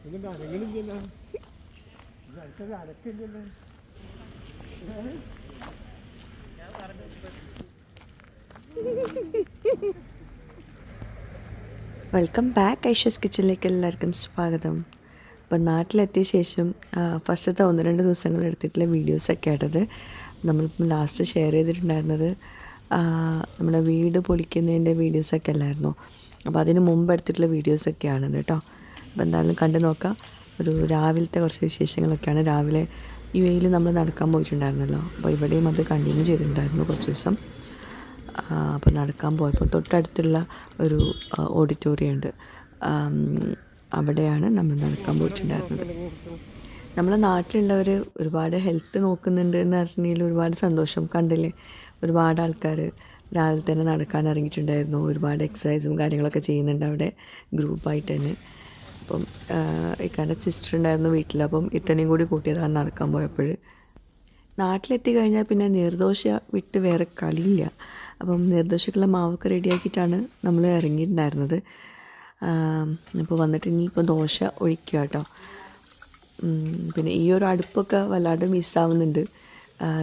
Welcome back Aisha's കിച്ചണിലേക്ക് എല്ലാവർക്കും സ്വാഗതം. അപ്പം നാട്ടിലെത്തിയ ശേഷം ഫസ്റ്റത്തെ 1-2 ദിവസങ്ങൾ എടുത്തിട്ടുള്ള വീഡിയോസൊക്കെ ആയിട്ടത് നമ്മളിപ്പം ലാസ്റ്റ് ഷെയർ ചെയ്തിട്ടുണ്ടായിരുന്നത് നമ്മുടെ വീട് പൊളിക്കുന്നതിൻ്റെ വീഡിയോസൊക്കെ അല്ലായിരുന്നോ. അപ്പോൾ അതിന് മുമ്പ് എടുത്തിട്ടുള്ള വീഡിയോസൊക്കെയാണിത് കേട്ടോ. അപ്പോൾ എന്തായാലും കണ്ടു നോക്കാം. ഒരു രാവിലത്തെ കുറച്ച് വിശേഷങ്ങളൊക്കെയാണ്. രാവിലെ ഈ വെയിൽ നമ്മൾ നടക്കാൻ പോയിട്ടുണ്ടായിരുന്നല്ലോ, അപ്പോൾ ഇവിടെയും അത് കണ്ടിന്യൂ ചെയ്തിട്ടുണ്ടായിരുന്നു കുറച്ച് ദിവസം. അപ്പോൾ നടക്കാൻ പോയപ്പോൾ തൊട്ടടുത്തുള്ള ഒരു ഓഡിറ്റോറിയം ഉണ്ട്, അവിടെയാണ് നമ്മൾ നടക്കാൻ പോയിട്ടുണ്ടായിരുന്നത്. നമ്മളെ നാട്ടിലുള്ളവർ ഒരുപാട് ഹെൽത്ത് നോക്കുന്നുണ്ട് എന്ന് അറിഞ്ഞതിൽ ഒരുപാട് സന്തോഷം. കണ്ടില്ലേ, ഒരുപാട് ആൾക്കാർ രാവിലെ തന്നെ നടക്കാൻ ഇറങ്ങിയിട്ടുണ്ടായിരുന്നു. ഒരുപാട് എക്സസൈസും കാര്യങ്ങളൊക്കെ ചെയ്യുന്നുണ്ട് അവിടെ ഗ്രൂപ്പായിട്ട് തന്നെ. അപ്പം ഇക്കാൻ്റെ സിസ്റ്റർ ഉണ്ടായിരുന്നു വീട്ടിൽ, അപ്പം ഇത്തനെയും കൂടി കൂട്ടിയതാണ് നടക്കാൻ പോയപ്പോൾ. നാട്ടിലെത്തി കഴിഞ്ഞാൽ പിന്നെ നീർദോശ വിട്ട് വേറെ കളിയില്ല. അപ്പം നീർദോശക്കുള്ള മാവൊക്കെ റെഡിയാക്കിയിട്ടാണ് നമ്മൾ ഇറങ്ങിയിട്ടുണ്ടായിരുന്നത്. അപ്പോൾ വന്നിട്ട് ഇനിയിപ്പോൾ ദോശ ഒഴിക്കുക കേട്ടോ. പിന്നെ ഈ ഒരു അടുപ്പൊക്കെ വല്ലാണ്ട് മിസ്സാവുന്നുണ്ട്.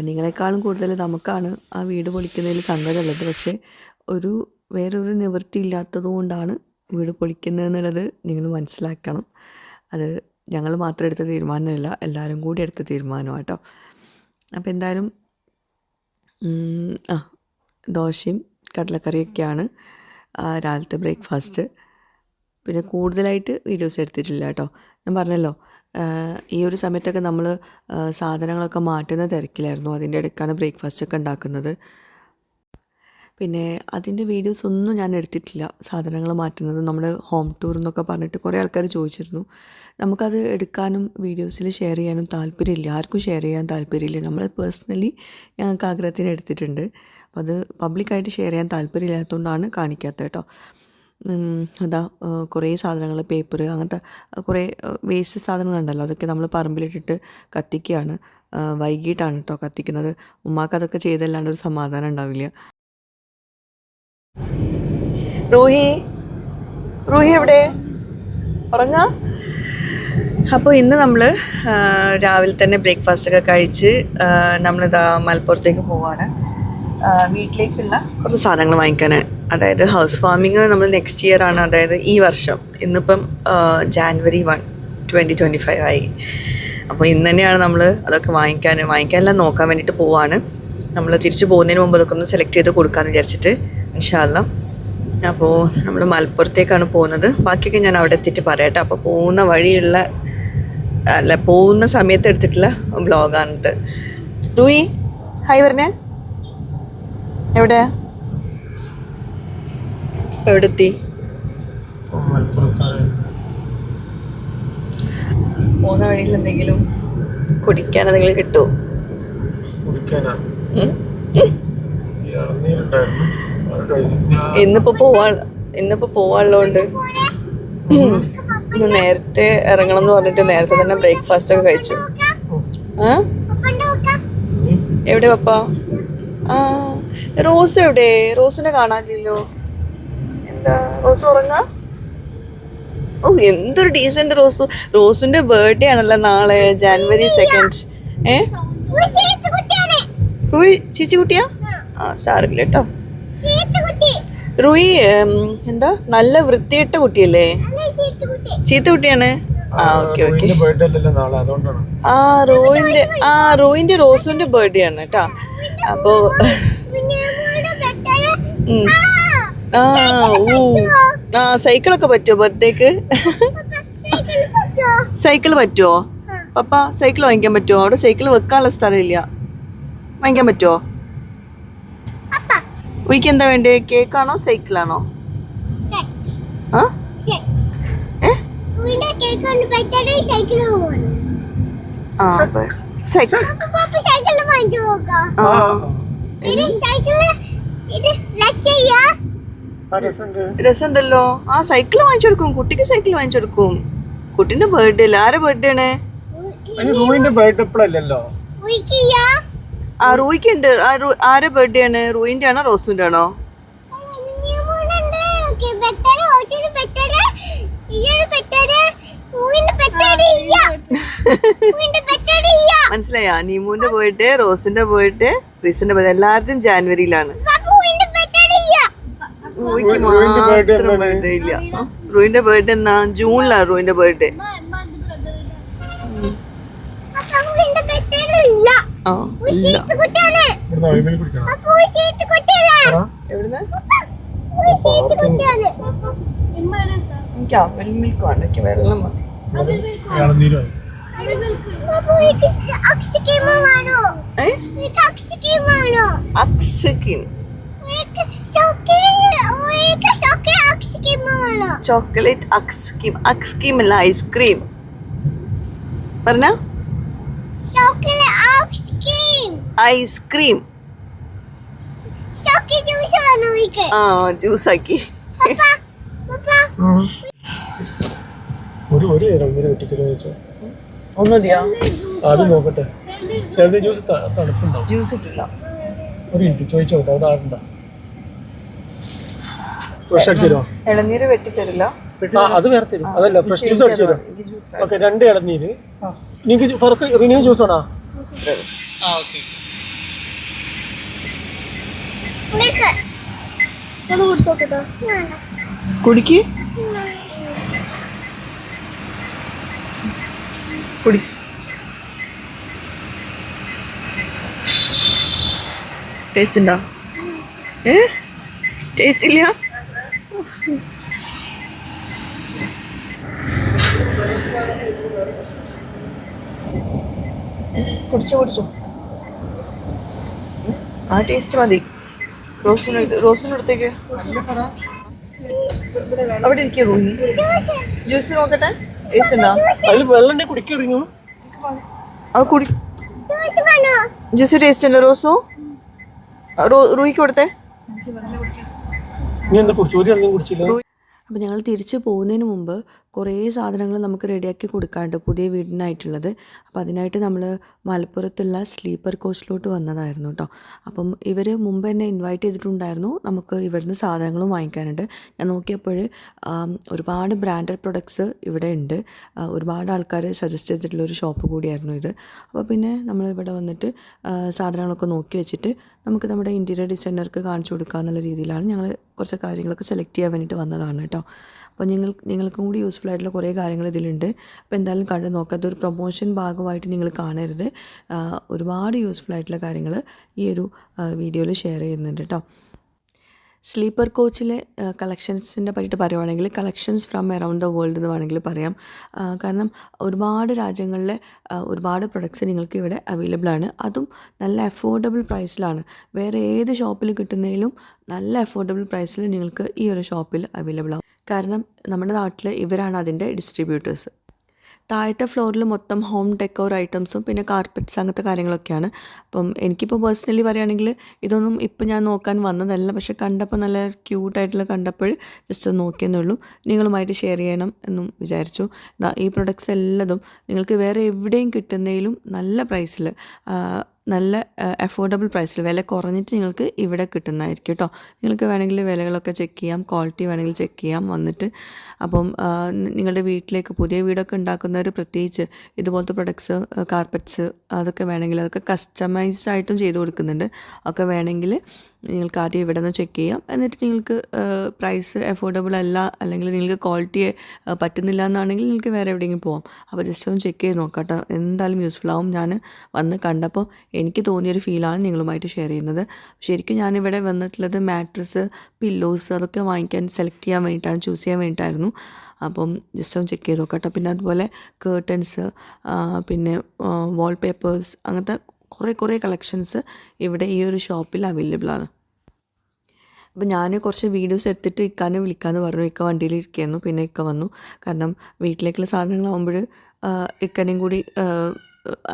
നിങ്ങളെക്കാളും കൂടുതൽ നമുക്കാണ് ആ വീട് പൊളിക്കുന്നതിൽ സങ്കടമുള്ളത്. പക്ഷേ വേറൊരു നിവൃത്തി ഇല്ലാത്തത് കൊണ്ടാണ് വീട് പൊളിക്കുന്നതെന്നുള്ളത് നിങ്ങൾ മനസ്സിലാക്കണം. അത് ഞങ്ങൾ മാത്രം എടുത്ത തീരുമാനമല്ല, എല്ലാവരും കൂടി എടുത്ത തീരുമാനമാണ് കേട്ടോ. അപ്പോൾ എന്തായാലും ദോശയും കടലക്കറിയൊക്കെയാണ് രാവിലത്തെ ബ്രേക്ക്ഫാസ്റ്റ്. പിന്നെ കൂടുതലായിട്ട് വീഡിയോസ് എടുത്തിട്ടില്ല കേട്ടോ. ഞാൻ പറഞ്ഞല്ലോ, ഈ ഒരു സമയത്തൊക്കെ നമ്മൾ സാധനങ്ങളൊക്കെ മാറ്റുന്ന തിരക്കിലായിരുന്നു. അതിൻ്റെ ഇടയ്ക്കാണ് ബ്രേക്ക്ഫാസ്റ്റൊക്കെ ഉണ്ടാക്കുന്നത്. പിന്നെ അതിൻ്റെ വീഡിയോസ് ഒന്നും ഞാൻ എടുത്തിട്ടില്ല. സാധനങ്ങൾ മാറ്റുന്നത് നമ്മുടെ ഹോം ടൂർ എന്നൊക്കെ പറഞ്ഞിട്ട് കുറേ ആൾക്കാർ ചോദിച്ചിരുന്നു. നമുക്കത് എടുക്കാനും വീഡിയോസിൽ ഷെയർ ചെയ്യാനും താല്പര്യമില്ല, ആർക്കും ഷെയർ ചെയ്യാൻ താല്പര്യമില്ല. നമ്മൾ പേഴ്സണലി ഞങ്ങൾക്ക് ആഗ്രഹത്തിന് എടുത്തിട്ടുണ്ട്. അപ്പോൾ അത് പബ്ലിക്കായിട്ട് ഷെയർ ചെയ്യാൻ താല്പര്യമില്ലാത്തതുകൊണ്ടാണ് കാണിക്കാത്തത് കേട്ടോ. അതാ കുറേ സാധനങ്ങൾ, പേപ്പർ, അങ്ങനത്തെ കുറേ വേസ്റ്റ് സാധനങ്ങളുണ്ടല്ലോ, അതൊക്കെ നമ്മൾ പറമ്പിലിട്ടിട്ട് കത്തിക്കുകയാണ്. വൈകിട്ടാണ് കേട്ടോ കത്തിക്കുന്നത്. ഉമ്മാക്ക് അതൊക്കെ ചെയ്തല്ലാണ്ട് ഒരു സമാധാനം ഉണ്ടാവില്ല. റൂഹി എവിടെ? ഉറങ്ങാ? അപ്പോൾ ഇന്ന് നമ്മൾ രാവിലെ തന്നെ ബ്രേക്ക്ഫാസ്റ്റൊക്കെ കഴിച്ച് നമ്മളിതാ മലപ്പുറത്തേക്ക് പോവാണ്. വീട്ടിലേക്കുള്ള കുറച്ച് സാധനങ്ങൾ വാങ്ങിക്കാനാണ്. അതായത് ഹൗസ് വാമിങ് നമ്മൾ നെക്സ്റ്റ് ഇയർ ആണ്, അതായത് ഈ വർഷം. ഇന്നിപ്പം January 1, 2025 ആയി. അപ്പോൾ ഇന്ന് തന്നെയാണ് നമ്മൾ അതൊക്കെ വാങ്ങിക്കാനെല്ലാം നോക്കാൻ വേണ്ടിയിട്ട് പോവാണ്. നമ്മൾ തിരിച്ച് പോകുന്നതിന് മുമ്പ് അതൊക്കെ ഒന്ന് സെലക്ട് ചെയ്ത് കൊടുക്കാമെന്ന് വിചാരിച്ചിട്ട് ഇൻഷാ അല്ലാ. അപ്പോൾ നമ്മൾ മലപ്പുറത്തേക്കാണ് പോകുന്നത്. ബാക്കിയൊക്കെ ഞാൻ അവിടെ എത്തിയിട്ട് പറയാം. അപ്പോൾ പോകുന്ന സമയത്ത് എടുത്തിട്ടുള്ള വ്ളോഗാണിത്. റൂയി ഹായ് പറഞ്ഞേ. എവിടെ എത്തി? പോകുന്ന വഴിയിൽ എന്തെങ്കിലും കുടിക്കാൻ എന്തെങ്കിലും കിട്ടുമോ? ഇന്നിപ്പോ പോവാനുള്ളതുകൊണ്ട് ഇന്ന് നേരത്തെ ഇറങ്ങണം എന്ന് പറഞ്ഞിട്ട് നേരത്തെ തന്നെ ബ്രേക്ക്ഫാസ്റ്റ് ഒക്കെ കഴിച്ചു. എവിടെ പപ്പ? റോസ് എവിടെ? റോസിനെ കാണാനില്ലല്ലോ. എന്താ റോസ് ഉറങ്ങാ? ഓ, എന്തൊരു ഡീസന്റ് റോസിന്റെ ബർത്ത്ഡേ ആണല്ലോ നാളെ, January 2. റൂയി ചേച്ചി കുട്ടിയാ? സാറില്ല കേട്ടോ. റൂയി എന്താ നല്ല വൃത്തിയിട്ട കുട്ടിയല്ലേ? ചീത്ത കുട്ടിയാണ്. ഓക്കെ. റോയിന്റെ റോസുവിന്റെ ബർത്ത്ഡേ ആണ് കേട്ടോ. അപ്പോ സൈക്കിളൊക്കെ പറ്റുമോ ബർത്ത്ഡേക്ക്? സൈക്കിൾ പറ്റുമോ പപ്പ? സൈക്കിൾ വാങ്ങിക്കാൻ പറ്റുമോ? അവിടെ സൈക്കിൾ വെക്കാനുള്ള സ്ഥലമില്ല. വാങ്ങിക്കാൻ പറ്റുമോ? ഉയ്ക്ക് എന്താ വേണ്ടേ? കേക്കാണോ സൈക്കിളാണോ? രസമുണ്ടല്ലോ. സൈക്കിൾ വാങ്ങിച്ചു കൊടുക്കും കുട്ടിക്ക്, സൈക്കിൾ വാങ്ങിച്ചു കൊടുക്കും. കുട്ടിന്റെ ബർത്ത്ഡേ അല്ല. ആരെ ബർത്ത്ഡേ ആണ്? റൂയിക്ക് ഉണ്ട്. ആരെ ബർത്ത്ഡേ ആണ്? റൂയിന്റെ ആണോ റോസിന്റെ ആണോ? മനസ്സിലായാ? നീമുവിന്റെ ബർത്ത്ഡേ, റോസിന്റെ ബർത്ത്ഡേ, റിസിന്റെ ബർത്ത്ഡേ എല്ലാവരുടെയും ജാനുവരിയിലാണ്. റൂയിക്ക് മാത്രം ബർത്ത്ഡേ ഇല്ല. റൂയിന്റെ ബർത്ത്ഡേ എന്നാ? ജൂണിലാണ് റൂയിന്റെ ബർത്ത്ഡേ. ആ ഇല്ല. എവിടുന്ന്? എനിക്ക് അവൽ മിൽക്ക് വേണ്ട, എനിക്ക് വെള്ളം മതി. ചോക്ലേറ്റ് അക്സ്കീം. അക്സ്കീം അല്ല, ഐസ്ക്രീം പറഞ്ഞ. ഐസ്ക്രീം ആ ജ്യൂസാക്കി. ഒന്നുമതിയാ? ആദ്യം നോക്കട്ടെ. ജ്യൂസ് ഇട്ടില്ല. ചോദിച്ചോട്ടെ, അവിടെ ആരുണ്ടോ? ഫ്രഷ് അടിച്ചോ? ഇളനീര് വെട്ടിത്തരില്ല. അത് വേറെ തരും. അതല്ല, ഫ്രഷ് ജ്യൂസ് അടിച്ചു തരും. ഓക്കെ, 2 ഇളനീര്. നിങ്ങൾക്ക് ഫർക്ക് റിന്യൂ ജ്യൂസ് ആണോ? കുടിക്ക്. കുടി. ടേസ്റ്റ് ഉണ്ടോ? ടേസ്റ്റ് ഇല്ല. കുടിച്ചു. ആ ടേസ്റ്റ് മതി. റോസിനടുത്തേക്ക് അവിടെ ഇരിക്കും. റൂഹി ജ്യൂസ് നോക്കട്ടെ, ടേസ്റ്റ് ഉണ്ടോ? അത് കുടി. ജ്യൂസ് ടേസ്റ്റ് ഉണ്ടോ? റൂഹിക്ക് കൊടുത്തേ. അപ്പോൾ ഞങ്ങൾ തിരിച്ച് പോകുന്നതിന് മുമ്പ് കുറേ സാധനങ്ങൾ നമുക്ക് റെഡിയാക്കി കൊടുക്കാണ്ട് പുതിയ വീടിനായിട്ടുള്ളത്. അപ്പോൾ അതിനായിട്ട് നമ്മൾ മലപ്പുറത്തുള്ള സ്ലീപ്പർ കോച്ചിലോട്ട് വന്നതായിരുന്നു കേട്ടോ. അപ്പം ഇവർ മുമ്പ് എന്നെ ഇൻവൈറ്റ് ചെയ്തിട്ടുണ്ടായിരുന്നു. നമുക്ക് ഇവിടുന്ന് സാധനങ്ങളും വാങ്ങിക്കാനുണ്ട്. ഞാൻ നോക്കിയപ്പോൾ ഒരുപാട് ബ്രാൻഡഡ് പ്രൊഡക്ട്സ് ഇവിടെ ഉണ്ട്. ഒരുപാട് ആൾക്കാർ സജസ്റ്റ് ചെയ്തിട്ടുള്ളൊരു ഷോപ്പ് കൂടിയായിരുന്നു ഇത്. അപ്പോൾ പിന്നെ നമ്മൾ ഇവിടെ വന്നിട്ട് സാധനങ്ങളൊക്കെ നോക്കി വെച്ചിട്ട് നമുക്ക് നമ്മുടെ ഇൻറ്റീരിയർ ഡിസൈനർക്ക് കാണിച്ചു കൊടുക്കുക എന്നുള്ള രീതിയിലാണ് ഞങ്ങൾ കുറച്ച് കാര്യങ്ങളൊക്കെ സെലക്ട് ചെയ്യാൻ വേണ്ടിയിട്ട് വന്നതാണ് കേട്ടോ. അപ്പോൾ നിങ്ങൾക്കും കൂടി യൂസ്ഫുൾ ആയിട്ടുള്ള കുറേ കാര്യങ്ങൾ ഇതിലുണ്ട്. അപ്പോൾ എന്തായാലും കണ്ട് നോക്കാത്ത ഒരു പ്രൊമോഷൻ ഭാഗമായിട്ട് നിങ്ങൾ കാണരുത്. ഒരുപാട് യൂസ്ഫുൾ ആയിട്ടുള്ള കാര്യങ്ങൾ ഈ ഒരു വീഡിയോയിൽ ഷെയർ ചെയ്യുന്നുണ്ട് കേട്ടോ. സ്ലീപ്പർ കോച്ചിലെ കളക്ഷൻസിൻ്റെ പറ്റിയിട്ട് പറയുവാണെങ്കിൽ collections from around the world എന്ന് വേണമെങ്കിൽ പറയാം. കാരണം ഒരുപാട് രാജ്യങ്ങളിലെ ഒരുപാട് പ്രൊഡക്ട്സ് നിങ്ങൾക്ക് ഇവിടെ അവൈലബിൾ ആണ്. അതും നല്ല അഫോർഡബിൾ പ്രൈസിലാണ്. വേറെ ഏത് ഷോപ്പിൽ കിട്ടുന്നതിലും നല്ല അഫോർഡബിൾ പ്രൈസിൽ നിങ്ങൾക്ക് ഈ ഒരു ഷോപ്പിൽ അവൈലബിൾ ആവും. കാരണം നമ്മുടെ നാട്ടിൽ ഇവരാണ് അതിൻ്റെ ഡിസ്ട്രിബ്യൂട്ടേഴ്സ്. താഴത്തെ ഫ്ലോറിൽ മൊത്തം ഹോം ഡെക്കോർ ഐറ്റംസും പിന്നെ കാർപ്പറ്റ്സ് അങ്ങനത്തെ കാര്യങ്ങളൊക്കെയാണ്. അപ്പം എനിക്കിപ്പോൾ പേഴ്സണലി പറയുകയാണെങ്കിൽ ഇതൊന്നും ഇപ്പം ഞാൻ നോക്കാൻ വന്നതല്ല, പക്ഷെ കണ്ടപ്പോൾ നല്ല ക്യൂട്ടായിട്ടുള്ള കണ്ടപ്പോൾ ജസ്റ്റ് ഒന്ന് നോക്കിയെന്നേ ഉള്ളൂ. നിങ്ങളുമായിട്ട് ഷെയർ ചെയ്യണം എന്നും വിചാരിച്ചു. ഈ പ്രൊഡക്ട്സ് എല്ലാതും നിങ്ങൾക്ക് വേറെ എവിടെയും കിട്ടുന്നതിലും നല്ല പ്രൈസിൽ, നല്ല അഫോർഡബിൾ പ്രൈസിൽ, വില കുറഞ്ഞിട്ട് നിങ്ങൾക്ക് ഇവിടെ കിട്ടുന്നതായിരിക്കും കേട്ടോ. നിങ്ങൾക്ക് വേണമെങ്കിൽ വിലകളൊക്കെ ചെക്ക് ചെയ്യാം, ക്വാളിറ്റി വേണമെങ്കിൽ ചെക്ക് ചെയ്യാം വന്നിട്ട്. അപ്പം നിങ്ങളുടെ വീട്ടിലേക്ക് പുതിയ വീടൊക്കെ ഉണ്ടാക്കുന്നവർ പ്രത്യേകിച്ച് ഇതുപോലത്തെ പ്രൊഡക്ട്സ്, കാർപ്പറ്റ്സ് അതൊക്കെ വേണമെങ്കിൽ അതൊക്കെ കസ്റ്റമൈസ്ഡ് ആയിട്ടും ചെയ്ത് കൊടുക്കുന്നുണ്ട്. ഒക്കെ വേണമെങ്കിൽ നിങ്ങൾക്ക് ആദ്യം ഇവിടെ നിന്ന് ചെക്ക് ചെയ്യാം. എന്നിട്ട് നിങ്ങൾക്ക് പ്രൈസ് അഫോർഡബിൾ അല്ല, അല്ലെങ്കിൽ നിങ്ങൾക്ക് ക്വാളിറ്റി പറ്റുന്നില്ല എന്നാണെങ്കിൽ നിങ്ങൾക്ക് വേറെ എവിടെയെങ്കിലും പോകാം. അപ്പോൾ ജസ്റ്റ് ഒന്ന് ചെക്ക് ചെയ്ത് നോക്കാം കേട്ടോ. എന്തായാലും യൂസ്ഫുൾ ആവും. ഞാൻ വന്ന് കണ്ടപ്പോൾ എനിക്ക് തോന്നിയൊരു ഫീലാണ് നിങ്ങളുമായിട്ട് ഷെയർ ചെയ്യുന്നത്. ശരിക്കും ഞാനിവിടെ വന്നിട്ടുള്ളത് മാട്രസ്, പില്ലോസ് അതൊക്കെ വാങ്ങിക്കാൻ സെലക്ട് ചെയ്യാൻ വേണ്ടിയിട്ടാണ്, ചൂസ് ചെയ്യാൻ വേണ്ടിയിട്ടായിരുന്നു. അപ്പം ജസ്റ്റ് ഒന്ന് ചെക്ക് ചെയ്ത് നോക്കാം കേട്ടോ. പിന്നെ അതുപോലെ കേർട്ടൻസ്, പിന്നെ വാൾ പേപ്പേഴ്സ്, അങ്ങനത്തെ കുറേ കളക്ഷൻസ് ഇവിടെ ഈ ഒരു ഷോപ്പിൽ അവൈലബിൾ ആണ്. അപ്പോൾ ഞാൻ കുറച്ച് വീഡിയോസ് എടുത്തിട്ട് ഇക്കാനെ വിളിക്കാമെന്ന് പറഞ്ഞു. ഇക്ക വണ്ടിയിലിരിക്കുകയായിരുന്നു. പിന്നെ ഇക്ക വന്നു. കാരണം വീട്ടിലേക്കുള്ള സാധനങ്ങളാകുമ്പോൾ ഇക്കനെയും കൂടി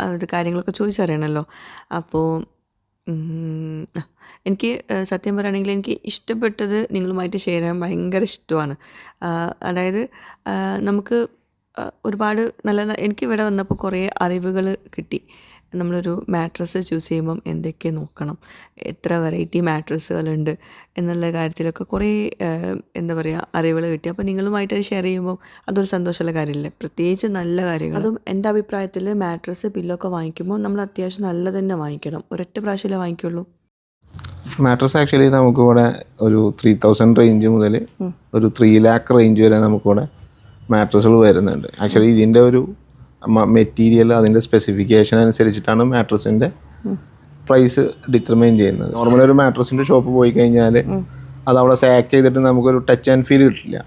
അത് കാര്യങ്ങളൊക്കെ ചോദിച്ചറിയണമല്ലോ. അപ്പോൾ എനിക്ക് സത്യം പറയുകയാണെങ്കിൽ എനിക്ക് ഇഷ്ടപ്പെട്ടത് നിങ്ങളുമായിട്ട് ഷെയർ ചെയ്യാൻ ഭയങ്കര ഇഷ്ടമാണ്. അതായത് നമുക്ക് ഒരുപാട് നല്ല എനിക്കിവിടെ വന്നപ്പോൾ കുറേ അറിവുകൾ കിട്ടി. നമ്മളൊരു മാട്രസ് ചൂസ് ചെയ്യുമ്പം എന്തൊക്കെ നോക്കണം, എത്ര വെറൈറ്റി മാട്രസുകളുണ്ട് എന്നുള്ള കാര്യത്തിലൊക്കെ കുറേ എന്താ പറയുക അറിവുകൾ കിട്ടി. അപ്പോൾ നിങ്ങളുമായിട്ട് ഷെയർ ചെയ്യുമ്പോൾ അതൊരു സന്തോഷമുള്ള കാര്യമില്ലേ, പ്രത്യേകിച്ച് നല്ല കാര്യങ്ങൾ. അതും എൻ്റെ അഭിപ്രായത്തിൽ മാട്രസ് പില്ലോ ഒക്കെ വാങ്ങിക്കുമ്പോൾ നമ്മൾ അത്യാവശ്യം നല്ല തന്നെ വാങ്ങിക്കണം, ഒരൊറ്റ പ്രാവശ്യമല്ലേ വാങ്ങിക്കുള്ളൂ. മാട്രസ് ആക്ച്വലി നമുക്കിവിടെ ഒരു 3000 റേഞ്ച് മുതൽ ഒരു 3 lakh റേഞ്ച് വരെ നമുക്കിവിടെ മാട്രസുകൾ വരുന്നുണ്ട്. ആക്ച്വലി ഇതിൻ്റെ ഒരു മെറ്റീരിയൽ അതിൻ്റെ സ്പെസിഫിക്കേഷൻ അനുസരിച്ചിട്ടാണ് മാട്രസിൻ്റെ പ്രൈസ് ഡിറ്റർമൈൻ ചെയ്യുന്നത്. നോർമലി ഒരു മാട്രസിൻ്റെ ഷോപ്പ് പോയി കഴിഞ്ഞാൽ അത് അവിടെ സാക്ക് ചെയ്തിട്ട് നമുക്കൊരു ടച്ച് ആൻഡ് ഫീൽ കിട്ടില്ല.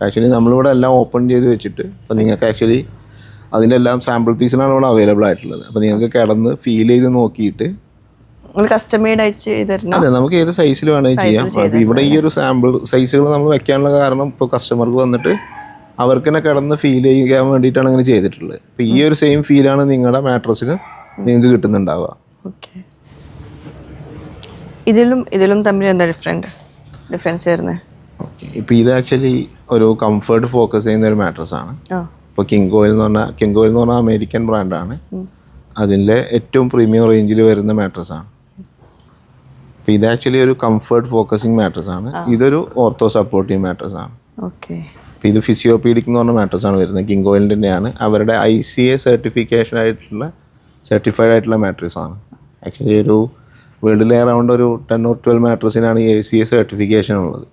ആക്ച്വലി നമ്മളിവിടെ എല്ലാം ഓപ്പൺ ചെയ്ത് വെച്ചിട്ട് അപ്പോൾ നിങ്ങൾക്ക് ആക്ച്വലി അതിൻ്റെ എല്ലാം സാമ്പിൾ പീസിനാണ് ഇവിടെ അവൈലബിൾ ആയിട്ടുള്ളത്. അപ്പോൾ നിങ്ങൾക്ക് കിടന്ന് ഫീൽ ചെയ്ത് നോക്കിയിട്ട് കസ്റ്റമൈഡ് അയച്ച് അതെ നമുക്ക് ഏത് സൈസിൽ വേണമെങ്കിൽ ചെയ്യാം. അപ്പോൾ ഇവിടെ ഈ ഒരു സാമ്പിൾ സൈസുകൾ നമ്മൾ വെക്കാനുള്ള കാരണം ഇപ്പോൾ കസ്റ്റമർക്ക് വന്നിട്ട് അവർക്ക് തന്നെ കിടന്ന് ഫീൽ ചെയ്യാൻ വേണ്ടിയിട്ടാണ് അങ്ങനെ ചെയ്തിട്ടുള്ളത്. അപ്പോൾ ഈ ഒരു സെയിം ഫീലാണ് നിങ്ങളുടെ മാട്രസിന് നിങ്ങൾക്ക് കിട്ടുന്നുണ്ടാവുക. ഓക്കെ, ഇതിലും തമ്മിൽ എന്താ ഡിഫറൻസ് വരുന്നത്? ഓക്കെ, ഇപ്പോൾ ഇത് ആക്ച്വലി ഒരു കംഫർട്ട് ഫോക്കസ് ചെയ്യുന്ന ഒരു മാട്രസാണ്. ഇപ്പോൾ കിങ് ഓയിൽ എന്ന് പറഞ്ഞാൽ അമേരിക്കൻ ബ്രാൻഡാണ്. അതിൻ്റെ ഏറ്റവും പ്രീമിയം റേഞ്ചിൽ വരുന്ന മാട്രസാണ്. അപ്പോൾ ഇത് ആക്ച്വലി ഒരു കംഫർട്ട് ഫോക്കസിങ് മാട്രസാണ്. ഇതൊരു ഓർത്തോ സപ്പോർട്ടീവ് മാട്രസാണ്. ഓക്കെ, അപ്പോൾ ഇത് ഫിസിയോപീഡിക് എന്ന് പറഞ്ഞ മാട്രസാണ് വരുന്നത്. കിങ് ഓയിലിൻ്റെ തന്നെയാണ്. അവരുടെ ICA സർട്ടിഫൈഡ് ആയിട്ടുള്ള മാട്രസാണ്. ആക്ച്വലി ഒരു വേൾഡിലെ അറൗണ്ട് ഒരു 10 or 12 മാട്രസിനാണ് ഈ ACA സർട്ടിഫിക്കേഷൻ ഉള്ളത്.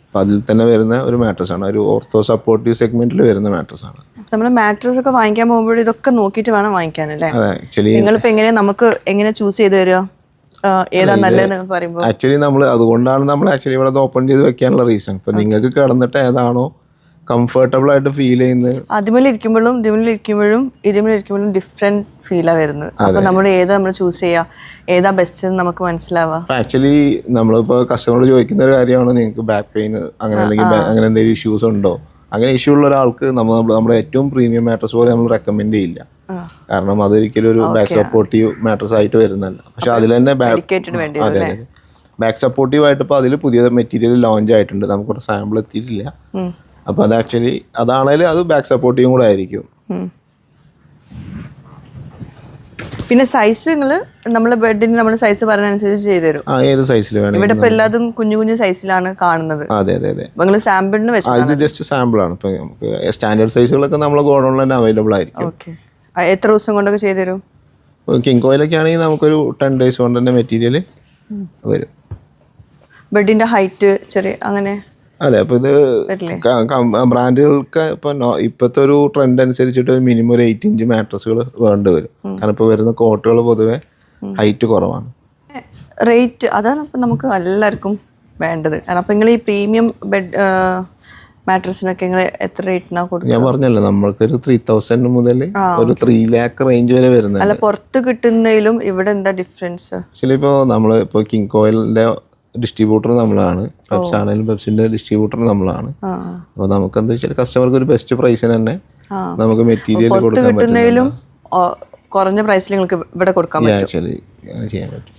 അപ്പോൾ അതിൽ തന്നെ വരുന്ന ഒരു മാട്രസാണ്. ഒരു ഓർത്തോ സപ്പോർട്ടീവ് സെഗ്മെൻറ്റിൽ വരുന്ന മാട്രസാണ്. നമ്മൾ മാട്രസ് ഒക്കെ വാങ്ങിക്കാൻ പോകുമ്പോൾ ഇതൊക്കെ നോക്കിയിട്ട് വേണം വാങ്ങിക്കാനല്ലേ? അതെ, ആക്ച്വലി നിങ്ങളിപ്പോൾ എങ്ങനെ ചൂസ് ചെയ്ത് തരിക, ഏതാ നല്ലതെന്ന് പറയുമ്പോൾ? ആക്ച്വലി അതുകൊണ്ടാണ് നമ്മൾ ആക്ച്വലി ഇവിടെ ഓപ്പൺ ചെയ്ത് വെക്കാനുള്ള റീസൺ. ഇപ്പം നിങ്ങൾക്ക് കിടന്നിട്ട് ഏതാണോ കംഫർട്ടബിൾ ആയിട്ട് ഫീൽ ചെയ്യുന്നത്, അതിമേലിരിക്കുമ്പോഴും ഇതിമേലിരിക്കുമ്പോഴും ഡിഫറെന്റ് ഫീലാണ് വരുന്നത്. അപ്പൊ നമ്മൾ ചൂസ് ചെയ്യുക, ഏതാ ബെസ്റ്റ് എന്ന് നമുക്ക് മനസ്സിലാവുക. ആക്ച്വലി നമ്മളിപ്പോൾ കസ്റ്റമറോട് ചോദിക്കുന്ന ഒരു കാര്യമാണ് നിങ്ങൾക്ക് ബാക്ക് പെയിൻ അങ്ങനെ അല്ലെങ്കിൽ അങ്ങനെ എന്തെങ്കിലും ഇഷ്യൂസ് ഉണ്ടോ. അങ്ങനെ ഇഷ്യൂ ഉള്ള ഒരാൾക്ക് നമ്മുടെ ഏറ്റവും പ്രീമിയം മാട്രസ് പോലെ നമ്മൾ റെക്കമെൻഡ് ചെയ്യില്ല. കാരണം അതൊരിക്കലും ഒരു ബാക്ക് സപ്പോർട്ടീവ് മാട്രസ് ആയിട്ട് വരുന്നല്ല. പക്ഷെ അതിൽ തന്നെ അതെ ബാക്ക് സപ്പോർട്ടീവ് ആയിട്ട് ഇപ്പോൾ അതിൽ പുതിയ മെറ്റീരിയൽ ലോഞ്ച് ആയിട്ടുണ്ട്. നമുക്കൊരു സാമ്പിൾ എത്തിയിട്ടില്ല. അപ്പോൾ അത് ആക്ച്വലി അതാണെങ്കിൽ അത് ബാക്ക് സപ്പോർട്ടീവും കൂടെ ആയിരിക്കും. പിന്നെ സൈസ് നമ്മളെ ബെഡിന് നമ്മൾ സൈസ് പറയുന്നതനുസരിച്ച് ചെയ്തു തരും. ഏത് സൈസിൽ വേണം. ഇവിടെ ഇപ്പോൾ എല്ലാതും കുഞ്ഞു സൈസിലാണ് കാണുന്നത്. അതെ നിങ്ങൾ സാമ്പിളിന് വെച്ചാൽ ഇത് ജസ്റ്റ് സാമ്പിളാണ്. ഇപ്പോൾ നമുക്ക് സ്റ്റാൻഡേർഡ് സൈസുകളൊക്കെ നമ്മളെ ഗോഡൗണിൽ തന്നെ അവൈലബിൾ ആയിരിക്കും. ഓക്കെ, എത്ര ദിവസം കൊണ്ടൊക്കെ ചെയ്തു തരും? കിങ് ഓയിലൊക്കെ ആണെങ്കിൽ നമുക്കൊരു 10 days കൊണ്ട് തന്നെ മെറ്റീരിയൽ വരും. ബെഡിന്റെ ഹൈറ്റ് ചെറിയ അങ്ങനെ. അതെ, അപ്പോൾ ഇത് ബ്രാൻഡുകൾക്ക് ഇപ്പോഴത്തെ ഒരു ട്രെൻഡ് അനുസരിച്ചിട്ട് മിനിമം ഒരു 8 inch മാട്രസുകൾ വേണ്ടി വരും. കാരണം ഇപ്പോൾ വരുന്ന കോട്ടുകൾ പൊതുവെ ഹൈറ്റ് കുറവാണ്. റേറ്റ് അതാണ് ഇപ്പം നമുക്ക് എല്ലാവർക്കും വേണ്ടത്. കാരണം അപ്പം നിങ്ങൾ ഈ പ്രീമിയം ബെഡ് മാട്രസിനൊക്കെ നിങ്ങൾ എത്ര റേറ്റിനാണ് കൊടുക്കുക? ഞാൻ പറഞ്ഞല്ലോ നമ്മൾക്കൊരു 3000 മുതൽ ഒരു 3 lakh റേഞ്ച് വരെ വരുന്നത്. അല്ല, പുറത്ത് കിട്ടുന്നതിലും ഇവിടെ എന്താ ഡിഫറൻസ്? ആക്ച്വലി ഇപ്പോൾ കിങ് ഓയിലിൻ്റെ ഡിസ്ട്രിബ്യൂട്ടർ നമ്മളാണ്. പെപ്സ് ആണെങ്കിലും പെപ്സിൻ്റെ ഡിസ്ട്രിബ്യൂട്ടർ നമ്മളാണ്. അപ്പോൾ നമുക്ക് എന്താ വെച്ചാൽ കസ്റ്റമർക്ക് ഒരു ബെസ്റ്റ് പ്രൈസിന് തന്നെ നമുക്ക് മെറ്റീരിയൽ കൊടുക്കാൻ പറ്റും. കുറഞ്ഞ പ്രൈസിൽ നിങ്ങൾക്ക് ഇവിടെ കൊടുക്കാൻ പറ്റും. ആക്ച്വലി അങ്ങനെ ചെയ്യാൻ പറ്റും.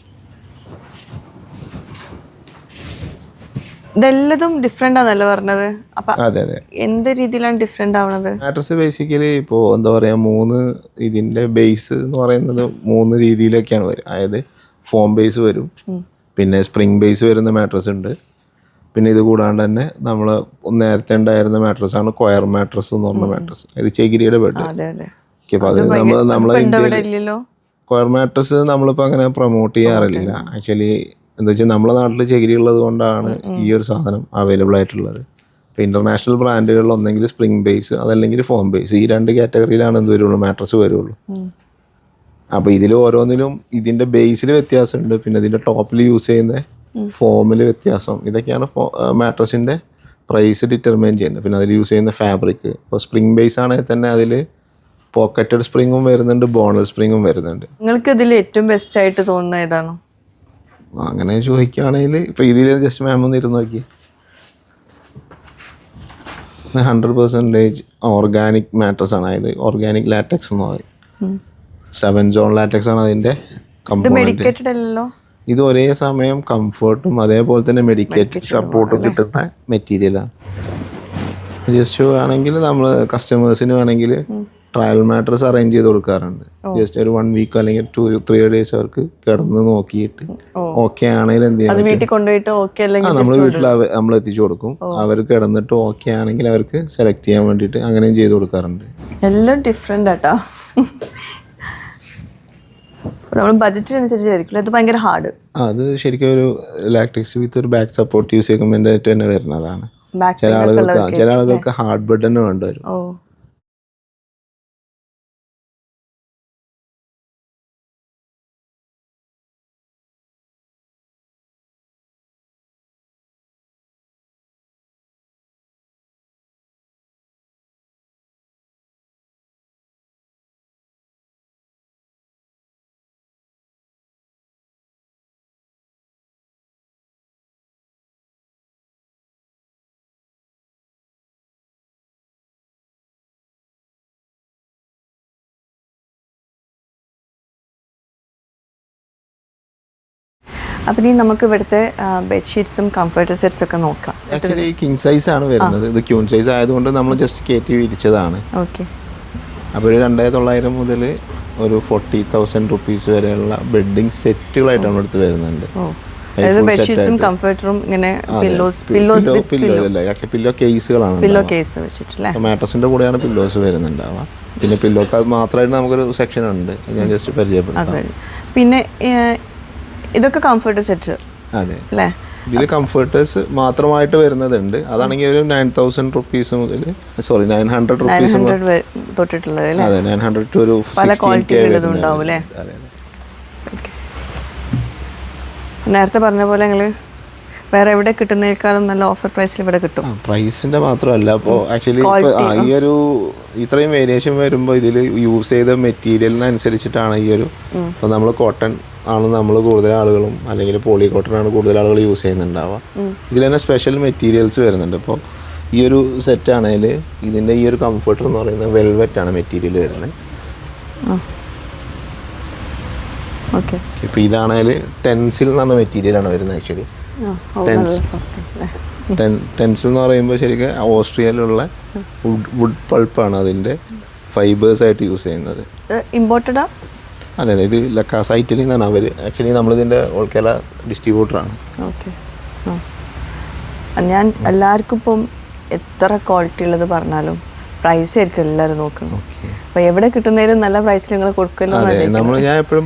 ഇതെല്ലതും ഡിഫറെൻ്റ് ആണല്ലോ പറഞ്ഞത്. അപ്പം അതെ എന്ത് രീതിയിലാണ് ഡിഫറെൻ്റ് ആവുന്നത്? മാട്രസ് ബേസിക്കലി ഇപ്പോൾ എന്താ പറയുക, ഇതിൻ്റെ ബേസ് എന്ന് പറയുന്നത് 3 രീതിയിലൊക്കെയാണ് വരും. അതായത് ഫോം ബേസ് വരും, പിന്നെ സ്പ്രിംഗ് ബേസ് വരുന്ന മാട്രസ് ഉണ്ട്, പിന്നെ ഇത് കൂടാണ്ട് തന്നെ നമ്മൾ നേരത്തെ ഉണ്ടായിരുന്ന മാട്രസാണ് കൊയർ മാട്രസ് എന്ന് പറഞ്ഞ മാട്രസ്. ഇത് ചകിരിയുടെ ബെഡ്. അപ്പോൾ അത് നമ്മളെ ഇന്ത്യയിൽ കൊയർ മാട്രസ് നമ്മളിപ്പോൾ അങ്ങനെ പ്രൊമോട്ട് ചെയ്യാറില്ല. ആക്ച്വലി എന്താ വെച്ചാൽ നമ്മളെ നാട്ടിൽ ചകിരി ഉള്ളത് കൊണ്ടാണ് ഈ ഒരു സാധനം അവൈലബിൾ ആയിട്ടുള്ളത്. ഇപ്പോൾ ഇൻ്റർനാഷണൽ ബ്രാൻഡുകളിൽ ഒന്നെങ്കിൽ സ്പ്രിംഗ് ബേസ് അതല്ലെങ്കിൽ ഫോം ബേസ്, ഈ 2 കാറ്റഗറിയിലാണ് എന്ത് വരുള്ളൂ മാട്രസ് വരുള്ളൂ. അപ്പോൾ ഇതിൽ ഓരോന്നിലും ഇതിൻ്റെ ബേസിൽ വ്യത്യാസമുണ്ട്, പിന്നെ ഇതിൻ്റെ ടോപ്പിൽ യൂസ് ചെയ്യുന്ന ഫോമിൽ വ്യത്യാസം. ഇതൊക്കെയാണ് മാട്രസിൻ്റെ പ്രൈസ് ഡിറ്റർമൈൻ ചെയ്യുന്നത്. പിന്നെ അതിൽ യൂസ് ചെയ്യുന്ന ഫാബ്രിക്. ഇപ്പോൾ സ്പ്രിംഗ് ബേസ് ആണെങ്കിൽ തന്നെ അതിൽ പോക്കറ്റഡ് സ്പ്രിങ്ങും വരുന്നുണ്ട്, ബോണൽ സ്പ്രിങ്ങും വരുന്നുണ്ട്. നിങ്ങൾക്ക് ഇതിൽ ഏറ്റവും ബെസ്റ്റ് ആയിട്ട് തോന്നുന്നത് ഏതാണ്? അങ്ങനെ ചോദിക്കുകയാണെങ്കിൽ ഇപ്പോൾ ഇതിൽ ജസ്റ്റ് മാം ഒന്ന് ഇരുന്ന് നോക്കി. 100% ഓർഗാനിക് മാട്രസ് ആണ്. അതായത് ഓർഗാനിക് ലാറ്റക്സ് എന്ന് പറയും. 7 zone ലാറ്റക്സ് ആണ് അതിൻ്റെ കമ്പോണന്റ്. ഇത് ഒരേ സമയം കംഫർട്ടും അതേപോലെ തന്നെ മെഡിക്കേറ്റഡ് സപ്പോർട്ടും കിട്ടുന്ന മെറ്റീരിയലാണ്. ജസ്റ്റ് വേണമെങ്കിൽ നമ്മൾ കസ്റ്റമേഴ്സിന് വേണമെങ്കിൽ ട്രയൽ മാട്രസ് അറേഞ്ച് ചെയ്ത് കൊടുക്കാറുണ്ട്. ജസ്റ്റ് ഒരു 1 വീക്ക് അല്ലെങ്കിൽ 2-3 days അവർക്ക് കിടന്ന് നോക്കിയിട്ട് ഓക്കെ ആണെങ്കിൽ എന്ത് ചെയ്യാം, വീട്ടിൽ കൊണ്ടുപോയിട്ട് ഓക്കെ അല്ലെങ്കിൽ നമ്മൾ വീട്ടിൽ നമ്മൾ എത്തിച്ചു കൊടുക്കും. അവർ കിടന്നിട്ട് ഓക്കെ ആണെങ്കിൽ അവർക്ക് സെലക്ട് ചെയ്യാൻ വേണ്ടിയിട്ട് അങ്ങനെയും ചെയ്ത് കൊടുക്കാറുണ്ട്. എല്ലാം ഡിഫറെൻ്റ് ആട്ടാ. നമ്മൾ ബഡ്ജറ്റിനനുസരിച്ചായിരിക്കും ഇത് ഭയങ്കര ഹാർഡ്. അത് ശരിക്കും ഒരു ലാക്ടിക്സ് വിത്ത് ഒരു ബാക്ക് സപ്പോർട്ടീവ് സെഗ്മെന്റ് ആയിട്ട് തന്നെ വരുന്നതാണ്. ചില ആളുകൾക്ക് ഹാർഡ് ബെഡ് തന്നെ വേണ്ടി വരും. അപ്പം ഇനി നമുക്ക് ഇവിടുത്തെ ബെഡ്ഷീറ്റ്സും കംഫർട്ട് സെറ്റ്സ് ഒക്കെ നോക്കാം. ആക്ച്വലി കിങ് സൈസ് ആണ് വരുന്നത്. ഇത് ക്യൂൺ സൈസ് ആയതുകൊണ്ട് നമ്മൾ ജസ്റ്റ് കയറ്റി വിരിച്ചതാണ്. ഓക്കെ. അപ്പോൾ ഒരു 2900 മുതൽ ഒരു 40,000 റുപ്പീസ് വരെയുള്ള ബെഡിങ് സെറ്റുകളായിട്ടാണ് അടുത്ത് വരുന്നുണ്ട്. ബെഡ്ഷീറ്റ്സും കംഫർട്ടറും ഇങ്ങനെ പില്ലോ കേസുകളാണ്. പില്ലോ കേസ് വെച്ചിട്ടില്ലേ? മാട്രസിന്റെ കൂടെയാണ് പില്ലോസ് വരുന്നുണ്ടാവുക. പിന്നെ പില്ലോക്ക് അത് മാത്രമായിട്ട് നമുക്കൊരു സെക്ഷൻ ഉണ്ട്, ഞാൻ ജസ്റ്റ് പരിചയപ്പെടുത്താം. പിന്നെ ഇതൊക്കെ കംഫർട്ട് സെറ്റ്. അതെ അല്ലേ? ഇതിൽ കംഫർട്ടേഴ്സ് മാത്രമായിട്ട് വരുന്നതുണ്ട്. അതാണെങ്കിൽ ഒരു 9,000 റുപ്പീസ് മുതൽ 900 റുപ്പീസ് തൊട്ടിട്ടുള്ളത്. അതെ, 900 ടു ഒരു 16K ഉണ്ടാവും. നേരത്തെ പറഞ്ഞ പോലെ ഞങ്ങൾ വേറെ എവിടെ കിട്ടുന്നതിനേക്കാളും നല്ല ഓഫർ പ്രൈസിൽ ഇവിടെ കിട്ടും. പ്രൈസിന്റെ മാത്രമല്ല, അപ്പോൾ ആക്ച്വലി ഈ ഒരു ഇത്രയും വേരിയേഷൻ വരുമ്പോൾ ഇതിൽ യൂസ് ചെയ്ത മെറ്റീരിയലിനനുസരിച്ചിട്ടാണ് ഈ ഒരു. ഇപ്പോൾ നമ്മൾ കോട്ടൺ ആണ് നമ്മൾ കൂടുതൽ ആളുകളും, അല്ലെങ്കിൽ പോളി കോട്ടൺ ആണ് കൂടുതൽ ആളുകൾ യൂസ് ചെയ്യുന്നുണ്ടാവുക. ഇതിൽ തന്നെ സ്പെഷ്യൽ മെറ്റീരിയൽസ് വരുന്നുണ്ട്. ഇപ്പോൾ ഈ ഒരു സെറ്റ് ആണെങ്കിൽ ഇതിൻ്റെ ഈ ഒരു കംഫർട്ടർ എന്ന് പറയുന്നത് വെൽവെറ്റ് ആണ് മെറ്റീരിയൽ വരുന്നത്. ഓക്കെ. ഇപ്പോൾ ഇതാണെങ്കിൽ ടെൻസിൽ എന്ന് പറഞ്ഞ മെറ്റീരിയലാണ് വരുന്നത്. ആക്ച്വലി ടെൻസിൽ എന്ന് പറയുമ്പോൾ ശരിക്കും ഓസ്ട്രിയയിലുള്ള വുഡ് പൾപ്പാണ് അതിൻ്റെ ഫൈബേഴ്സായിട്ട് യൂസ് ചെയ്യുന്നത്. ഇമ്പോർട്ടഡാ? അതെ അതെ, ഇത് ലക്കാസ ഇറ്റലിയിൽ നിന്നാണ് അവർ. ആക്ച്വലി നമ്മളിതിൻ്റെ ഓൾ കേരള ഡിസ്ട്രിബ്യൂട്ടറാണ്. ഓക്കെ. ഞാൻ എല്ലാവർക്കും ഇപ്പം എത്ര ക്വാളിറ്റി ഉള്ളത് പറഞ്ഞാലും പ്രൈസ് ആയിരിക്കും എല്ലാവരും നോക്കുന്നത്. അപ്പോൾ എവിടെ കിട്ടുന്നതിലും നല്ല പ്രൈസിൽ നിങ്ങൾ കൊടുക്കല്ലോ. ഞാൻ എപ്പോഴും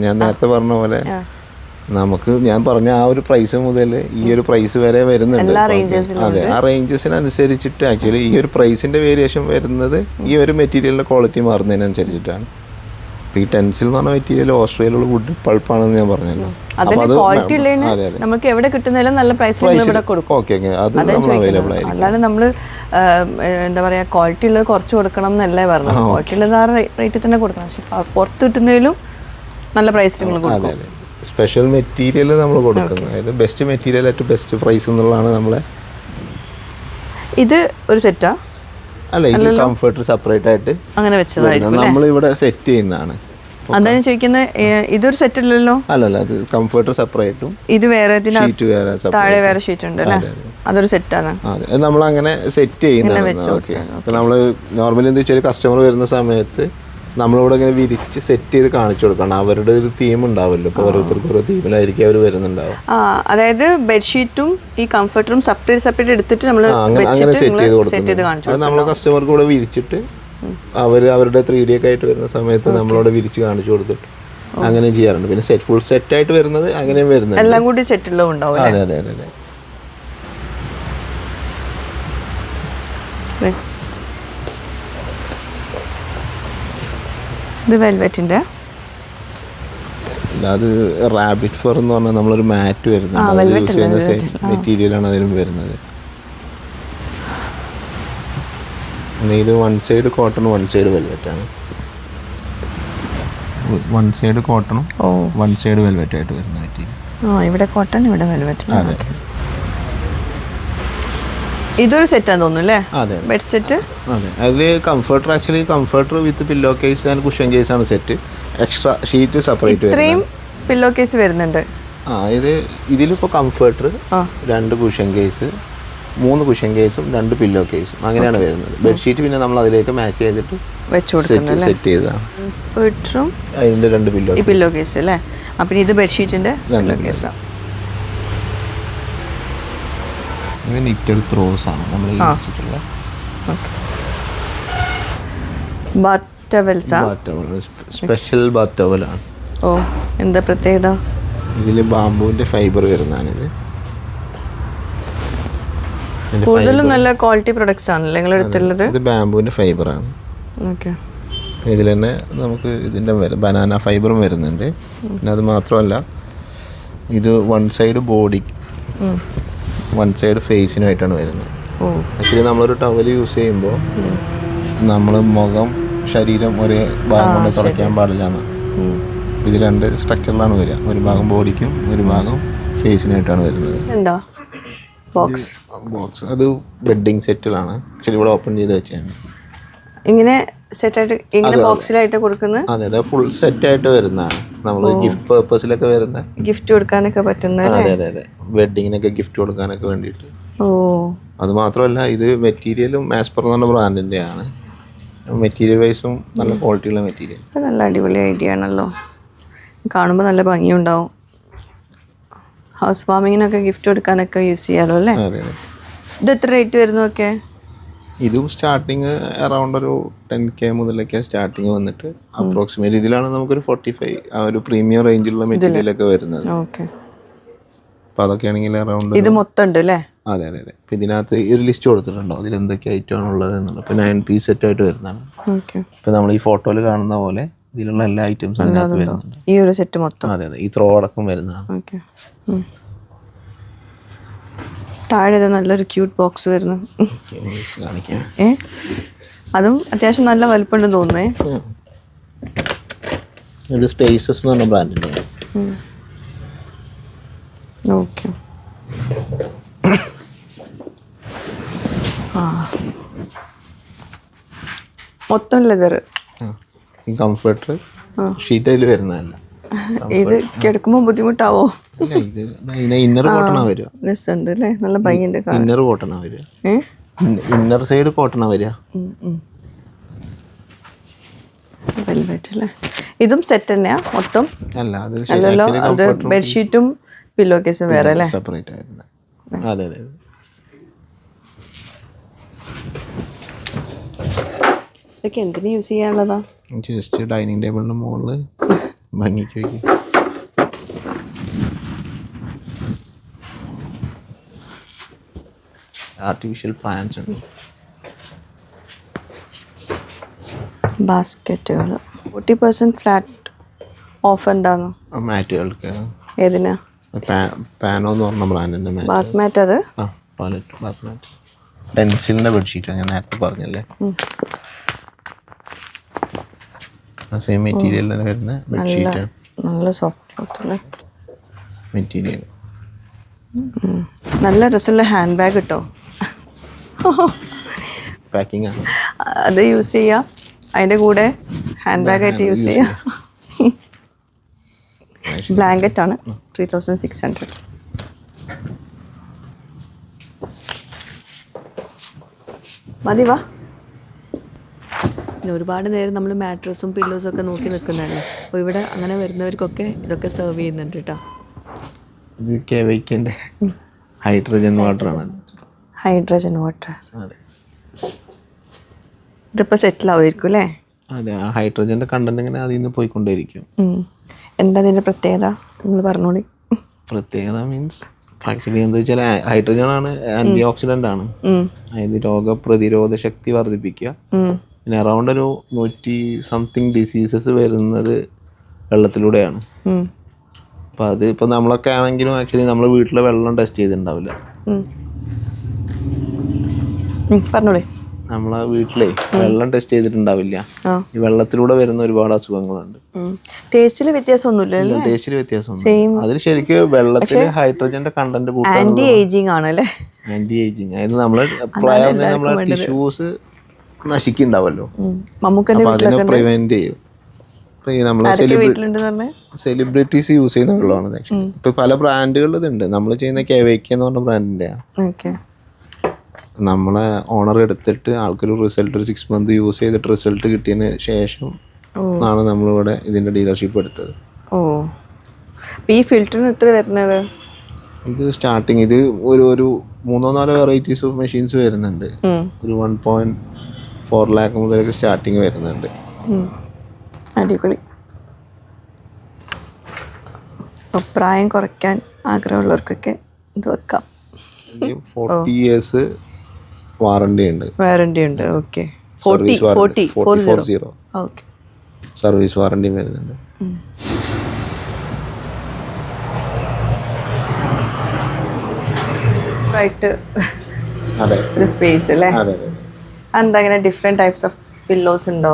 ഞാൻ നേരത്തെ പറഞ്ഞ പോലെ ഞാൻ പറഞ്ഞ ആ ഒരു പ്രൈസ് മുതൽ ഈ ഒരു പ്രൈസ് വരെ വരുന്നുണ്ട്. അതെ, ആ റേഞ്ചസിനനുസരിച്ചിട്ട് ആക്ച്വലി ഈ ഒരു പ്രൈസിൻ്റെ വേരിയേഷൻ വരുന്നത് ഈ ഒരു മെറ്റീരിയലിൻ്റെ ക്വാളിറ്റി മാറുന്നതിനനുസരിച്ചിട്ടാണ്. ഈ ടെൻസിൽ എന്ന് പറഞ്ഞ മെറ്റീരിയൽ ഓസ്ട്രേലിയയിലുള്ള വുഡ് പൾപ്പാണെന്ന് ഞാൻ പറഞ്ഞല്ലോ. നമുക്ക് എവിടെ കിട്ടുന്നതിലും നല്ല പ്രൈസിൽ ഇവിടെ കൊടുക്കും. ഓക്കെ, അത് നമ്മൾ അവൈലബിൾ ആയിരിക്കും. അല്ലാതെ നമ്മൾ എന്താ പറയുക, ക്വാളിറ്റി ഉള്ളത് കുറച്ച് കൊടുക്കണം എന്നല്ലേ പറഞ്ഞത്. ക്വാളിറ്റി ഉള്ളത് ആ റേറ്റിൽ തന്നെ കൊടുക്കണം. പക്ഷെ പുറത്ത് കിട്ടുന്നതിലും നല്ല പ്രൈസിൽ നിങ്ങൾ കൊടുക്കും. അതെ, സ്പെഷ്യൽ മെറ്റീരിയൽ നമ്മൾ കൊടുക്കുന്നത്, അതായത് best material at best price എന്നുള്ളതാണ് നമ്മളെ. ഇത് ഒരു സെറ്റാ? അല്ല, ഇത് കംഫർട്ടർ സെപ്പറേറ്റ് ആയിട്ട് അങ്ങനെ വെച്ചതായിരിക്കും. നമ്മളിവിടെ സെറ്റ് ചെയ്യുന്നതാണ്. അതാണ് ചോദിക്കുന്നത്. ഇതൊരു സെറ്റ് അല്ലല്ലോ? അല്ലല്ല, അത് കംഫർട്ടർ സെപ്പറേറ്റും ഇത് വേറെ, താഴെ വേറെ ഷീറ്റ് ഉണ്ട് അല്ലേ? അതൊരു സെറ്റാണ്. അതെ, നമ്മൾ അങ്ങനെ സെറ്റ് ചെയ്യുന്നതാണ്. ഓക്കെ. അപ്പോൾ നമ്മൾ നോർമലി എന്താ വെച്ചാൽ കസ്റ്റമർ വരുന്ന സമയത്ത് നമ്മളിവിടെ ഇങ്ങനെ വിരിച്ച് സെറ്റ് ചെയ്ത് കാണിച്ചു കൊടുക്കണം. അവരുടെ ഒരു തീം ഉണ്ടാവുമല്ലോ. ഇപ്പോൾ ഓരോരുത്തർക്കും ഓരോ തീമിലായിരിക്കും അവർ വരുന്നുണ്ടാവും. അതായത് ബെഡ്ഷീറ്റും ഈ കംഫർട്ടറും സെപ്പറേറ്റ് എടുത്തിട്ട് നമ്മൾ അങ്ങനെ സെറ്റ് ചെയ്ത് കൊടുക്കും. അത് നമ്മൾ കസ്റ്റമർക്ക് കൂടെ വിരിച്ചിട്ട് അവരുടെ 3D ഒക്കെ ആയിട്ട് വരുന്ന സമയത്ത് നമ്മളവിടെ വിരിച്ച് കാണിച്ചു കൊടുത്തിട്ട് അങ്ങനെ ചെയ്യാറുണ്ട്. പിന്നെ ഫുൾ സെറ്റ് ആയിട്ട് വരുന്നത് അങ്ങനെയും വരുന്നത് എല്ലാം കൂടി സെറ്റുള്ളതും ഉണ്ടാവും. അതെ അതെ അതെ അതെ. ഇത് വെൽവെറ്റിൻ്റെ അത് റാബിറ്റ് ഫർ എന്ന് പറഞ്ഞാൽ നമ്മളൊരു മാറ്റ് വരുന്നുണ്ട്. യൂസ് ചെയ്യുന്ന സെയിം മെറ്റീരിയലാണ് അതിലും വരുന്നത്. ഇത് 1 സൈഡ് കോട്ടൺ 1 സൈഡ് വെൽവെറ്റ് ആണ്. 1 സൈഡ് കോട്ടണും 1 സൈഡ് വെൽവെറ്റ് ആയിട്ട് വരുന്ന മെറ്റീരിയൽ. ഇവിടെ കോട്ടൺ, ഇവിടെ വെൽവെറ്റ്. അതെ. ഇതൊരു സെറ്റാന്ന് തോന്നുന്നു അല്ലേ? അതെ, ബെഡ് സെറ്റ്. അതെ, അതിൽ comforter actually comforter with pillow case and cushion case ആണ് സെറ്റ്. എക്സ്ട്രാ ഷീറ്റ് സെപ്പറേറ്റ് ഇത്രയും പില്ലോ കേസ് വരുന്നുണ്ട്. ഇതിലിപ്പോൾ കംഫർട്ടർ, 2 കുഷൻ കേസ്, 3 കുഷൻ കേസും 2 പില്ലോ കേസും അങ്ങനെയാണ് വരുന്നത്. ബെഡ്ഷീറ്റ് പിന്നെ നമ്മൾ അതിലേക്ക് മാച്ച് ചെയ്തിട്ട് സെറ്റ് ചെയ്തതാണ്. അതിൻ്റെ 2 പില്ലോ കേസ് അല്ലേ? അപ്പം ഇത് ബെഡ്ഷീറ്റിൻ്റെ പില്ലോ കേസാണ്. ഇത് നിറ്റഡ് ത്രോസ് ആണ് നമ്മൾ ഈ വെച്ചിട്ടുള്ള സ്പെഷ്യൽ ബാത്ത് ടവലാണ്. ഓ, എന്താ പ്രത്യേകത? ഇതിൽ ബാംബുവിൻ്റെ ഫൈബർ വരുന്നതാണിത്. കൂടുതലും നല്ല ക്വാളിറ്റി പ്രൊഡക്ട്സ് ആണല്ലേ നിങ്ങൾ എടുത്തുള്ളത്? ഇത് ബാംബുവിൻ്റെ ഫൈബറാണ്. ഓക്കെ. ഇതിൽ തന്നെ നമുക്ക് ഇതിൻ്റെ ബനാന ഫൈബറും വരുന്നുണ്ട്. പിന്നെ അത് മാത്രമല്ല ഇത് 1 സൈഡ് ബോഡി 1 സൈഡ് ഫേസിനുമായിട്ടാണ് വരുന്നത്. ആക്ച്വലി നമ്മളൊരു ടവൽ യൂസ് ചെയ്യുമ്പോൾ നമ്മൾ മുഖം ശരീരം ഒരേ ഭാഗം കൊണ്ട് തുടയ്ക്കാൻ പാടില്ല എന്ന്. ഇത് 2 സ്ട്രക്ചറിലാണ് വരിക. ഒരു ഭാഗം ബോഡിക്കും ഒരു ഭാഗം ഫേസിനായിട്ടാണ് വരുന്നത്. എന്താ ബോക്സ്? അത് ബെഡിങ് സെറ്റിലാണ്. ആക്ച്വലി ഇവിടെ ഓപ്പൺ ചെയ്ത് വെച്ചാണ് ഇങ്ങനെ സെറ്റായിട്ട് ഇങ്ങനെ ബോക്സിലായിട്ട് കൊടുക്കുന്നത്. അതെ, ഫുൾ സെറ്റായിട്ട് വരുന്നതാണ്. നമ്മൾ ഗിഫ്റ്റ് പർപ്പസിലൊക്കെ വരുന്ന, ഗിഫ്റ്റ് കൊടുക്കാനൊക്കെ പറ്റുന്ന. അതെ, വെഡിങ്ങിനൊക്കെ ഗിഫ്റ്റ് കൊടുക്കാനൊക്കെ വേണ്ടിയിട്ട്. ഓ, അത് മാത്രമല്ല ഇത് മെറ്റീരിയലും മാസ്പർ എന്ന് പറഞ്ഞ ബ്രാൻഡിൻ്റെ ആണ്. മെറ്റീരിയൽ വൈസും നല്ല ക്വാളിറ്റിയുള്ള മെറ്റീരിയൽ. അത് നല്ല അടിപൊളി ഐഡിയ ആണല്ലോ. കാണുമ്പോൾ നല്ല ഭംഗിയുണ്ടാവും. ഹൗസ് വാമിങ്ങിനൊക്കെ ഗിഫ്റ്റ് കൊടുക്കാനൊക്കെ യൂസ് ചെയ്യാമല്ലോ അല്ലേ? അതെ. ഇത് എത്ര റേറ്റ് വരുന്നു? ഒക്കെ ഇതും സ്റ്റാർട്ടിങ് അറൗണ്ട് ഒരു 10K മുതലൊക്കെ സ്റ്റാർട്ടിങ് വന്നിട്ട് അപ്രോക്സിമേറ്റ്ലി ഇതിലാണ് നമുക്കൊരു 45 ആ ഒരു പ്രീമിയം റേഞ്ചിലുള്ള മെറ്റീരിയലൊക്കെ വരുന്നത്. ഓക്കെ. അപ്പോൾ അതൊക്കെ ആണെങ്കിൽ അറൗണ്ട് ഇത് മൊത്തം ഉണ്ട് അല്ലേ? അതെ. അപ്പോൾ ഇതിനകത്ത് ഒരു ലിസ്റ്റ് കൊടുത്തിട്ടുണ്ടോ അതിൽ എന്തൊക്കെ ഐറ്റമാണ് ഉള്ളത് എന്നുള്ളത്. ഇപ്പോൾ 9 പീസ് സെറ്റായിട്ട് വരുന്നതാണ്. ഓക്കെ. ഇപ്പോൾ നമ്മൾ ഈ ഫോട്ടോയിൽ കാണുന്ന പോലെ ഇതിലുള്ള എല്ലാ ഐറ്റംസും അതിനകത്ത് വരുന്നുണ്ട്. ഈ ഒരു സെറ്റ് മൊത്തം? അതെ. ഈ ത്രോ അടക്കം വരുന്നതാണ്. ഓക്കെ. താഴെ നല്ലൊരു ക്യൂട്ട് ബോക്സ് വരുന്നു. കാണിക്കാം. അതും അത്യാവശ്യം നല്ല വലുപ്പമുണ്ടെന്ന് തോന്നുന്നേ. ഇത് സ്പേസസ് എന്ന് പറഞ്ഞ ബ്രാൻഡിൻ്റെ. ഓക്കെ. മൊത്തം ലെതർ. ഈ കംഫർട്ടർ ഷീറ്റ് അതിൽ വരുന്നതല്ല. ഇത് കിടക്കുമ്പോൾ ബുദ്ധിമുട്ടാവോ? ഇത് ഇന്നർ കോട്ടണാ വരിക. രസമുണ്ട് അല്ലേ? നല്ല ഭംഗിയുണ്ട്. ഇന്നർ കോട്ടണാ വരിക. ഇന്നർ സൈഡ് കോട്ടണാ വരിക. വെൽവെറ്റ് അല്ലേ? ഇതും സെറ്റ് തന്നെയാ മൊത്തം? അല്ലല്ലോ, അത് ബെഡ്ഷീറ്റും പില്ലോ കേസും വേറെ അല്ലേ? സെപ്പറേറ്റ് ആയിരുന്നു. അതെ. ഇതൊക്കെ എന്തിനു യൂസ് ചെയ്യാനുള്ളതാ? ജസ്റ്റ് ഡൈനിങ് ടേബിളിൻ്റെ മുകളിൽ ഭംഗിക്ക് വയ്ക്കും. ആർട്ടിഫിഷ്യൽ പ്ലാന്റ്സ് ഉണ്ട്. ബാസ്ക്കറ്റുകൾ. 40% ഫ്ലാറ്റ് ഓഫ് എന്താണോ? മാറ്റുകൾക്ക്. ഏതിനാ? പാനോ എന്ന് പറഞ്ഞ ബ്രാൻഡിൻ്റെ ബാത്ത് മാറ്റ്. അത് ബാത്ത് മാറ്റ് പെൻസിലിൻ്റെ ബെഡ്ഷീറ്റാണ് ഞാൻ നേരത്തെ പറഞ്ഞല്ലേ. സെയിം മെറ്റീരിയൽ തന്നെ വരുന്ന ബെഡ്ഷീറ്റ്. നല്ല സോഫ്റ്റ് ക്ലോത്ത് അല്ലേ മെറ്റീരിയൽ. നല്ല രസമുള്ള ഹാൻഡ് ബാഗ് കിട്ടോ? പാക്കിംഗ് ആണ്. അത് യൂസ് ചെയ്യാം. അതിൻ്റെ കൂടെ ഹാൻഡ് ബാഗ് ആയിട്ട് യൂസ് ചെയ്യാം. ബ്ലാങ്കറ്റ് ആണ്. 3600. മതി വാ. പിന്നെ ഒരുപാട് നേരം നമ്മൾ മാട്രസും പില്ലോസും ഒക്കെ നോക്കി നിൽക്കുന്നതല്ലേ. അപ്പോൾ ഇവിടെ അങ്ങനെ വരുന്നവർക്കൊക്കെ ഇതൊക്കെ സെർവ് ചെയ്യുന്നുണ്ട് കേട്ടോ. ഇത് കെവൈക്കിൻ്റെ ഹൈഡ്രജൻ വാട്ടറാണ്. Hydrogen water. അതെ. ഇതിപ്പോൾ സെറ്റിൽ ആവുമായിരിക്കും അല്ലേ? അതെ, ആ ഹൈഡ്രജൻ്റെ കണ്ടന്റ് ഇങ്ങനെ അതിൽ നിന്ന് പോയിക്കൊണ്ടേയിരിക്കും. എന്താ ഇതിൻ്റെ പ്രത്യേകത നിങ്ങൾ പറഞ്ഞോളി. പ്രത്യേകത മീൻസ് ആക്ച്വലി എന്താ വെച്ചാൽ ഹൈഡ്രജൻ ആണ്, ആൻറ്റി ഓക്സിഡൻ്റ് ആണ്. അതായത് രോഗപ്രതിരോധ ശക്തി വർദ്ധിപ്പിക്കുക. പിന്നെ അറൗണ്ട് ഒരു 100-something ഡിസീസസ് വരുന്നത് വെള്ളത്തിലൂടെയാണ്. അപ്പോൾ അത് ഇപ്പോൾ നമ്മളൊക്കെ ആണെങ്കിലും ആക്ച്വലി നമ്മൾ വീട്ടിലെ വെള്ളം ടെസ്റ്റ് ചെയ്തിട്ടുണ്ടാവില്ല. പറഞ്ഞോളേ. നമ്മളെ വീട്ടിലെ വെള്ളം ടെസ്റ്റ് ചെയ്തിട്ടുണ്ടാവില്ല. ഈ വെള്ളത്തിലൂടെ വരുന്ന ഒരുപാട് അസുഖങ്ങളുണ്ട്. ടേസ്റ്റിൽ വ്യത്യാസമൊന്നുമില്ല. ടേസ്റ്റിൽ വ്യത്യാസമൊന്നും. അതിന് ശരിക്കും വെള്ളത്തിൽ ഹൈഡ്രജന്റെ കണ്ടന്റ് ആന്റി ഏജിങ് ആണല്ലേ? Anti ageing. അതായത് നമ്മളെ ടിഷ്യൂസ് നശിക്കുന്നുണ്ടാവല്ലോ. അപ്പൊ അതിനെ പ്രിവെന്റ് ചെയ്യും. ഇപ്പൊ ഈ നമ്മളെ സെലിബ്രിറ്റീസ് യൂസ് ചെയ്യുന്ന വെള്ളമാണ്. ഇപ്പൊ പല ബ്രാൻഡുകൾ ഇതുണ്ട്. നമ്മൾ ചെയ്യുന്ന കെവൈക്ക് എന്ന് പറഞ്ഞ ബ്രാൻഡിന്റെ ആണ്. നമ്മളെ ഓണർ എടുത്തിട്ട് ആൾക്കൊരു റിസൾട്ട് ഒരു 6 month യൂസ് ചെയ്തിട്ട് റിസൾട്ട് കിട്ടിയതിന് ശേഷം ആണ് നമ്മളിവിടെ ഇതിൻ്റെ ഡീലർഷിപ്പ് എടുത്തത്. ഓ, അപ്പോൾ ഈ ഫിൽറ്ററിന് എത്ര വരുന്നത്? ഇത് സ്റ്റാർട്ടിങ് ഇത് ഒരു 3-4 വെറൈറ്റീസ് ഓഫ് മെഷീൻസ് വരുന്നുണ്ട്. ഒരു 1.4 lakh മുതലൊക്കെ സ്റ്റാർട്ടിങ് വരുന്നുണ്ട്. അടിപൊളി. അപ്പോൾ പ്രായം കുറയ്ക്കാൻ ആഗ്രഹമുള്ളവർക്കൊക്കെ ഇത് വെക്കാം. 40 years വാറണ്ടി ഉണ്ട്. വാറണ്ടി ഉണ്ട്. Okay, 40 okay. സർവീസ് വാറണ്ടി വരുന്നുണ്ട്. ആയിട്ട് അതെ, ഒരു സ്പേസ് അല്ലേ? അതെ അതെ. എന്താ ഇങ്ങനെ ഡിഫറെൻറ്റ് ടൈപ്സ് ഓഫ് പില്ലോസ് ഉണ്ടോ?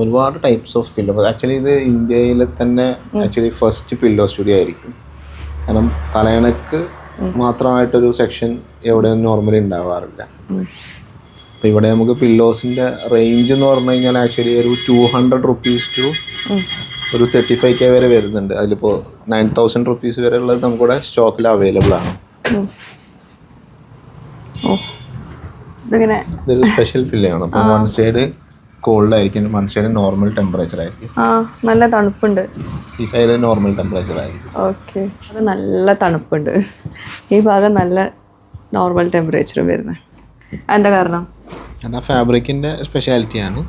ഒരുപാട് ടൈപ്സ് ഓഫ് പില്ലോ. ആക്ച്വലി ഇത് ഇന്ത്യയിലെ തന്നെ ആക്ച്വലി ഫസ്റ്റ് പില്ലോ സ്റ്റുഡിയോ ആയിരിക്കും. കാരണം തലയണക്ക് മാത്രമായിട്ടൊരു സെക്ഷൻ എവിടെ നോർമലി ഉണ്ടാവാറില്ല. അപ്പോൾ ഇവിടെ നമുക്ക് പില്ലോസിൻ്റെ റേഞ്ച് എന്ന് പറഞ്ഞു കഴിഞ്ഞാൽ ആക്ച്വലി ഒരു 200 rupees to ഒരു 35K വരെ വരുന്നുണ്ട്. അതിലിപ്പോൾ 9,000 rupees വരെ ഉള്ളത് നമുക്കിവിടെ സ്റ്റോക്കിൽ അവൈലബിൾ ആണ്. ഇതൊരു സ്പെഷ്യൽ പില്ലാണ്. അപ്പോൾ 1 side കോൾഡ് ആയിരിക്കും, 1 side നോർമൽ ടെമ്പറേച്ചർ ആയിരിക്കും. നല്ല തണുപ്പുണ്ട്. ഈ സൈഡ് നോർമൽ ടെമ്പറേച്ചർ ആയിരിക്കും. ഓക്കെ, അത് നല്ല തണുപ്പുണ്ട്. ഈ ഭാഗം നല്ല നോർമൽ ടെമ്പറേച്ചർ വരുന്നത്. എന്താ കാരണം? എന്നാൽ ഫാബ്രിക്കിൻ്റെ സ്പെഷ്യാലിറ്റിയാണ്.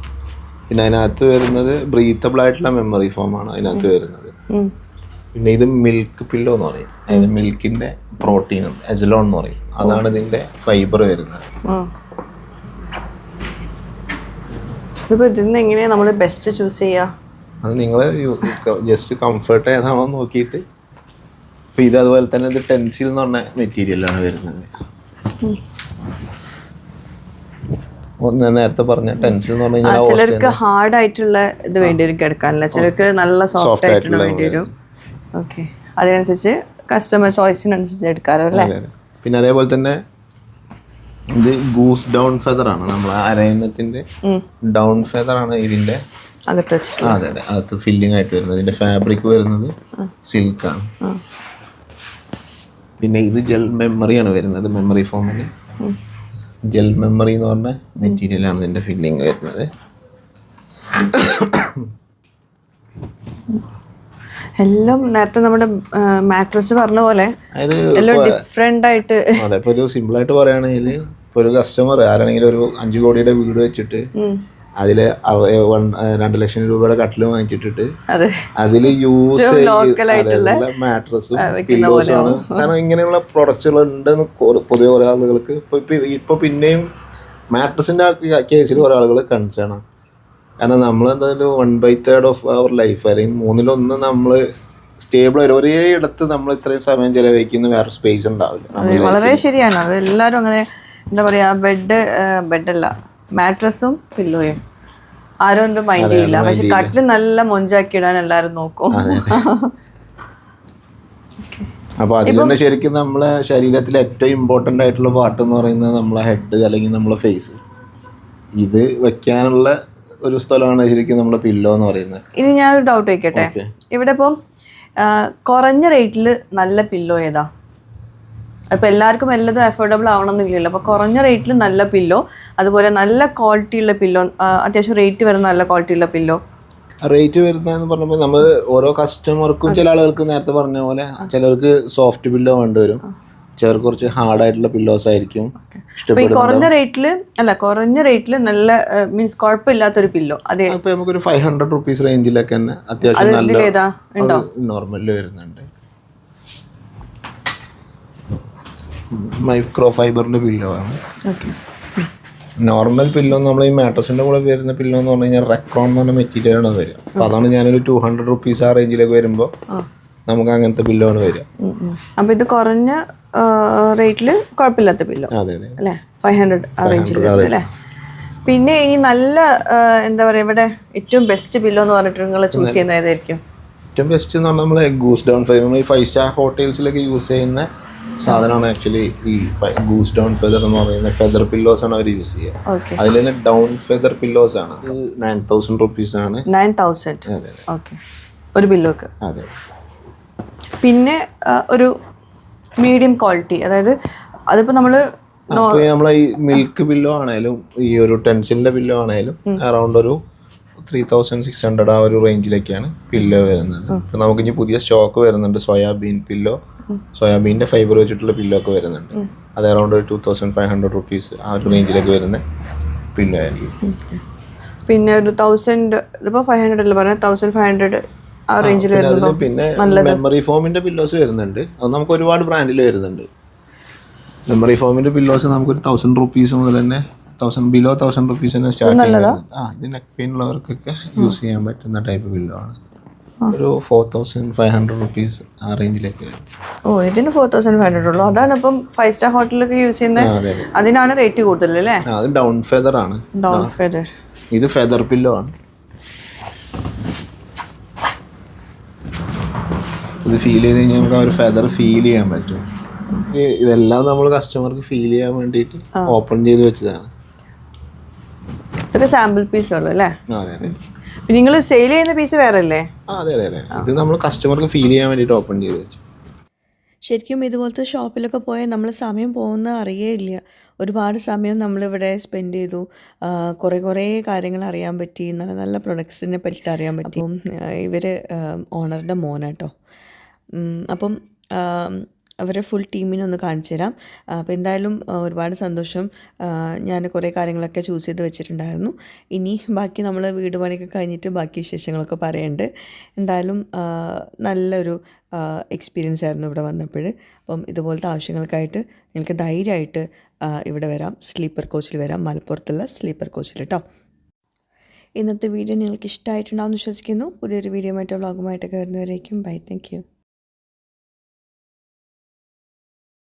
പിന്നെ അതിനകത്ത് വരുന്നത് ബ്രീത്തബിൾ ആയിട്ടുള്ള മെമ്മറി ഫോമാണ് അതിനകത്ത് വരുന്നത്. പിന്നെ ഇത് മിൽക്ക് പില്ലോ എന്ന് പറയും. അതായത് മിൽക്കിൻ്റെ പ്രോട്ടീൻ ഉണ്ട്, എസലോൺ എന്ന് പറയും. അതാണ് ഇതിൻ്റെ ഫൈബർ വരുന്നത്. ഇതിപ്പോൾ ഇതിന്ന് എങ്ങനെയാണ് നമ്മൾ ബെസ്റ്റ് ചൂസ് ചെയ്യുക? അത് നിങ്ങൾ ജസ്റ്റ് കംഫർട്ട് ഏതാണോ നോക്കിയിട്ട്. ഇപ്പോൾ ഇത് അതുപോലെ തന്നെ ഇത് ടെൻസിൽ എന്ന് പറഞ്ഞ മെറ്റീരിയലാണ് വരുന്നത്. ഞാൻ നേരത്തെ പറഞ്ഞ ടെൻസിൽ എന്ന് പറഞ്ഞു കഴിഞ്ഞാൽ ചിലർക്ക് ഹാർഡ് ആയിട്ടുള്ള ഇത് വേണ്ടി വരും കിടക്കാനില്ല, ചിലർക്ക് നല്ല സോഫ്റ്റ് ആയിട്ടുള്ള വേണ്ടി വരും. ഓക്കെ, അതിനനുസരിച്ച് കസ്റ്റമർ ചോയ്സിനനുസരിച്ച് എടുക്കാമല്ലോ അല്ലേ? പിന്നെ അതേപോലെ തന്നെ ഇത് ഗൂസ് ഡൗൺ ഫെദർ ആണ്. നമ്മൾ അരയന്നത്തിൻ്റെ ഡൗൺ ഫെദർ ആണ് ഇതിൻ്റെ അകത്ത് വെച്ച്. അതെ അതെ, അകത്ത് ഫില്ലിംഗ് ആയിട്ട് വരുന്നത്. ഇതിൻ്റെ ഫാബ്രിക് വരുന്നത് സിൽക്കാണ്. പിന്നെ ഇത് ജെൽ മെമ്മറിയാണ് വരുന്നത്. മെമ്മറി ഫോമിൽ ജെൽ മെമ്മറി എന്ന് പറഞ്ഞ മെറ്റീരിയലാണ് ഇതിൻ്റെ ഫില്ലിങ് വരുന്നത്. എല്ലാം നേരത്തെ നമ്മുടെ മാട്രസ് പറഞ്ഞ പോലെ എല്ലാം ഡിഫറെൻ്റ് ആയിട്ട്. അതെ, ഇപ്പോൾ ഒരു സിമ്പിളായിട്ട് പറയുകയാണെങ്കിൽ ഇപ്പോൾ ഒരു കസ്റ്റമർ ആരാണെങ്കിലും ഒരു 5 കോടിയുടെ വീട് വെച്ചിട്ട് അതിൽ 2 ലക്ഷം രൂപയുടെ കട്ടിൽ വാങ്ങിച്ചിട്ടിട്ട് അതിൽ യൂസ് ചെയ്യുന്ന മാട്രസും പില്ലോസുമാണ്. കാരണം ഇങ്ങനെയുള്ള പ്രൊഡക്ട്സുകൾ ഉണ്ടെന്ന് പൊതുവെ കുറേ ആളുകൾക്ക് ഇപ്പോൾ പിന്നെയും മാട്രസിൻ്റെ കേസിൽ കുറേ ആളുകൾ കൺസേൺ ആണ്. കാരണം നമ്മൾ എന്തായാലും 1/3 ഓഫ് അവർ ലൈഫ് അല്ലെങ്കിൽ 1/3 നമ്മൾ സ്റ്റേബിൾ ആയിട്ട് ഒരേ ഇടത്ത് നമ്മൾ ഇത്രയും സമയം ചിലവഴിക്കുന്ന വേറെ സ്പേസ് ഉണ്ടാവില്ല. വളരെ ശരിയാണ്. അത് എല്ലാവരും അങ്ങനെ എന്താ പറയുക, ബെഡല്ല മാട്രസും പില്ലോയും ആരും ഒന്നും മൈൻഡ് ചെയ്യില്ല. പക്ഷെ കട്ടിൽ നല്ല മൊഞ്ചാക്കി ഇടാൻ എല്ലാവരും നോക്കും. അപ്പോൾ അതിൽ തന്നെ ശരിക്കും നമ്മളെ ശരീരത്തിൽ ഏറ്റവും ഇമ്പോർട്ടൻ്റ് ആയിട്ടുള്ള പാർട്ട് എന്ന് പറയുന്നത് നമ്മളെ ഹെഡ് അല്ലെങ്കിൽ നമ്മളെ ഫേസ്. ഇത് വെക്കാനുള്ള ഒരു സ്ഥലമാണ് ശരിക്കും നമ്മുടെ പില്ലോ എന്ന് പറയുന്നത്. ഇനി ഞാനൊരു ഡൗട്ട് ചോദിക്കട്ടെ. ഇവിടെ ഇപ്പം കുറഞ്ഞ റേറ്റിൽ നല്ല പില്ലോ ഏതാ? അപ്പോൾ എല്ലാവർക്കും എല്ലാതും അഫോർഡബിൾ ആവണമെന്നില്ലല്ലോ. അപ്പോൾ കുറഞ്ഞ റേറ്റിൽ നല്ല പില്ലോ, അതുപോലെ നല്ല ക്വാളിറ്റി ഉള്ള പില്ലോ, അത്യാവശ്യം റേറ്റ് വരുന്ന നല്ല ക്വാളിറ്റി ഉള്ള പില്ലോ. റേറ്റ് വരുന്നതെന്ന് പറഞ്ഞപ്പോൾ നമ്മൾ ഓരോ കസ്റ്റമർക്കും ചില ആളുകൾക്ക് നേരത്തെ പറഞ്ഞ പോലെ ചിലർക്ക് സോഫ്റ്റ് പില്ലോ വേണ്ടിവരും, ചിലർക്ക് കുറച്ച് ഹാർഡായിട്ടുള്ള പില്ലോസ് ആയിരിക്കും ഇഷ്ടപ്പെടുന്നത്. കുറഞ്ഞ റേറ്റിൽ നല്ല മീൻസ് കുഴപ്പമില്ലാത്തൊരു പില്ലോ അതെ ഇപ്പോൾ നമുക്കൊരു 500 rupees റേഞ്ചിലൊക്കെ തന്നെ അത്യാവശ്യം നല്ല നോർമലിൽ വരുന്നുണ്ട്. മൈക്രോ ഫൈബറിൻ്റെ പില്ലോ ആണ്. നോർമൽ പില്ലോ നമ്മൾ ഈ മാട്രസിൻ്റെ കൂടെ വരുന്ന പില്ലോ എന്ന് പറഞ്ഞു കഴിഞ്ഞാൽ റെക്രോൺ എന്ന് പറഞ്ഞ മെറ്റീരിയലാണ് അത് വരിക. അപ്പോൾ അതാണ് ഞാനൊരു 200 rupees ആ റേഞ്ചിലേക്ക് വരുമ്പോൾ നമുക്ക് അങ്ങനത്തെ പില്ലോ ആണ് വരിക. അപ്പോൾ ഇത് കുറഞ്ഞ റേറ്റിൽ കുഴപ്പമില്ലാത്ത പില്ലോ അല്ലേ? 500 ആ റേഞ്ചിൽ അല്ലേ? പിന്നെ ഇനി നല്ല എന്താ പറയുക, ഇവിടെ ഏറ്റവും ബെസ്റ്റ് പില്ലോ എന്ന് പറഞ്ഞിട്ട് നിങ്ങൾ ചൂസ് ചെയ്യുന്ന ഏതായിരിക്കും? ഏറ്റവും ബെസ്റ്റ് എന്ന് പറഞ്ഞാൽ നമ്മൾ ഗൂസ് ഡൗൺ ഫെദർ, നമ്മൾ ഈ 5-star ഹോട്ടൽസിലൊക്കെ യൂസ് ചെയ്യുന്ന സാധനമാണ് ആക്ച്വലി ഈ ഗൂസ് ഡൗൺ ഫെദർ എന്ന് പറയുന്ന ഫെദർ പില്ലോസ് ആണ് അവർ യൂസ് ചെയ്യുക. അതിൽ തന്നെ ഡൗൺ ഫെദർ പില്ലോസ് ആണ്. 9,000 rupees ആണ്. 9,000. അതെ ഓക്കെ, ഒരു പില്ലോക്ക്. അതെ. പിന്നെ ഒരു മീഡിയം ക്വാളിറ്റി, അതായത് അതിപ്പോൾ നമ്മൾ അപ്പോൾ നമ്മളെ ഈ മിൽക്ക് പില്ലോ ആണേലും ഈ ഒരു ടെൻസിലിൻ്റെ പില്ലോ ആണേലും അറൗണ്ട് ഒരു 3600 ആ ഒരു റേഞ്ചിലൊക്കെയാണ് പില്ലോ വരുന്നത്. ഇപ്പം നമുക്ക് ഇനി പുതിയ സ്റ്റോക്ക് വരുന്നുണ്ട്, സോയാബീൻ പില്ലോ, സോയാബീൻ്റെ ഫൈബർ വെച്ചിട്ടുള്ള പില്ലോ ഒക്കെ വരുന്നുണ്ട്. അത് അറൗണ്ട് ഒരു 2500 റുപ്പീസ് ആ ഒരു റേഞ്ചിലേക്ക് വരുന്ന പില്ലോ ആയിരിക്കും. പിന്നെ ഒരു 1000 ഇപ്പോൾ 500 അല്ല പറഞ്ഞാൽ 1500 ആ റേഞ്ചിൽ വരുന്നത്. പിന്നെ മെമ്മറി ഫോമിൻ്റെ പില്ലോസ് വരുന്നുണ്ട്, അത് നമുക്ക് ഒരുപാട് ബ്രാൻഡിൽ വരുന്നുണ്ട്. മെമ്മറി ഫോമിൻ്റെ പില്ലോസ് നമുക്കൊരു 1000 റുപ്പീസ് മുതൽ തന്നെ 1000 റുപ്പീസ് തന്നെ സ്റ്റാർട്ട് ചെയ്യുന്നത്. ഇത് നെക്ക് പെയിൻ ഉള്ളവർക്കൊക്കെ യൂസ് ചെയ്യാൻ പറ്റുന്ന ടൈപ്പ് പില്ലോ ആണ്. ഒരു 4500 റുപ്പീസ് ആ റേഞ്ചിലേക്ക് വരും. ഓ, ഇതിന് 4500 ഉള്ളൂ. അതാണ് ഇപ്പം 5 സ്റ്റാർ ഹോട്ടലൊക്കെ യൂസ് ചെയ്യുന്നത്, അതിനാണ് റേറ്റ് കൂടുതൽ അല്ലേ? അത് ഡൗൺ ഫെദർ ആണ്. Down feather. ഇത് ഫെദർ പില്ലോ ആണ്. ഇത് ഫീൽ ചെയ്ത് കഴിഞ്ഞാൽ നമുക്ക് ആ ഒരു ഫെദർ ഫീൽ ചെയ്യാൻ പറ്റും. ഇതെല്ലാം നമ്മൾ കസ്റ്റമർക്ക് ഫീൽ ചെയ്യാൻ വേണ്ടിയിട്ട് ഓപ്പൺ ചെയ്ത് വെച്ചതാണ്. ഇതൊക്കെ സാമ്പിൾ പീസ് ഉള്ളു അല്ലേ? അതെ അതെ. നിങ്ങൾ സെയിൽ ചെയ്യുന്ന പീസ് വേറെ അല്ലേ? അതെ അതെ അതെ. ഇത് നമ്മൾ കസ്റ്റമർക്ക് ഫീൽ ചെയ്യാൻ വേണ്ടിയിട്ട് ഓപ്പൺ ചെയ്ത് വെച്ചു. ശരിക്കും ഇതുപോലത്തെ ഷോപ്പിലൊക്കെ പോയാൽ നമ്മൾ സമയം പോകുന്ന അറിയേയില്ല. ഒരുപാട് സമയം നമ്മളിവിടെ സ്പെൻഡ് ചെയ്തു, കുറേ കാര്യങ്ങൾ അറിയാൻ പറ്റി, നല്ല നല്ല പ്രൊഡക്ട്സിനെ പറ്റിയിട്ട് അറിയാൻ പറ്റി. ഇവർ ഓണറുടെ മോനാട്ടോ. അപ്പം അവരെ ഫുൾ ടീമിനെ ഒന്ന് കാണിച്ചു തരാം. അപ്പോൾ എന്തായാലും ഒരുപാട് സന്തോഷം. ഞാൻ കുറേ കാര്യങ്ങളൊക്കെ ചൂസ് ചെയ്ത് വെച്ചിട്ടുണ്ടായിരുന്നു. ഇനി ബാക്കി നമ്മൾ വീട് പണിയൊക്കെ കഴിഞ്ഞിട്ട് ബാക്കി വിശേഷങ്ങളൊക്കെ പറയുന്നുണ്ട്. എന്തായാലും നല്ലൊരു എക്സ്പീരിയൻസ് ആയിരുന്നു ഇവിടെ വന്നപ്പോൾ. അപ്പം ഇതുപോലത്തെ ആവശ്യങ്ങൾക്കായിട്ട് നിങ്ങൾക്ക് ധൈര്യമായിട്ട് ഇവിടെ വരാം, സ്ലീപ്പർ കോച്ചിൽ വരാം, മലപ്പുറത്തുള്ള സ്ലീപ്പർ കോച്ചിൽ കേട്ടോ. ഇന്നത്തെ വീഡിയോ നിങ്ങൾക്ക് ഇഷ്ടമായിട്ടുണ്ടാവും എന്ന് വിശ്വസിക്കുന്നു. പുതിയൊരു വീഡിയോ ആയിട്ട് വ്ളോഗുമായിട്ടൊക്കെ വരുന്നവരേക്കും ബൈ. Thank you.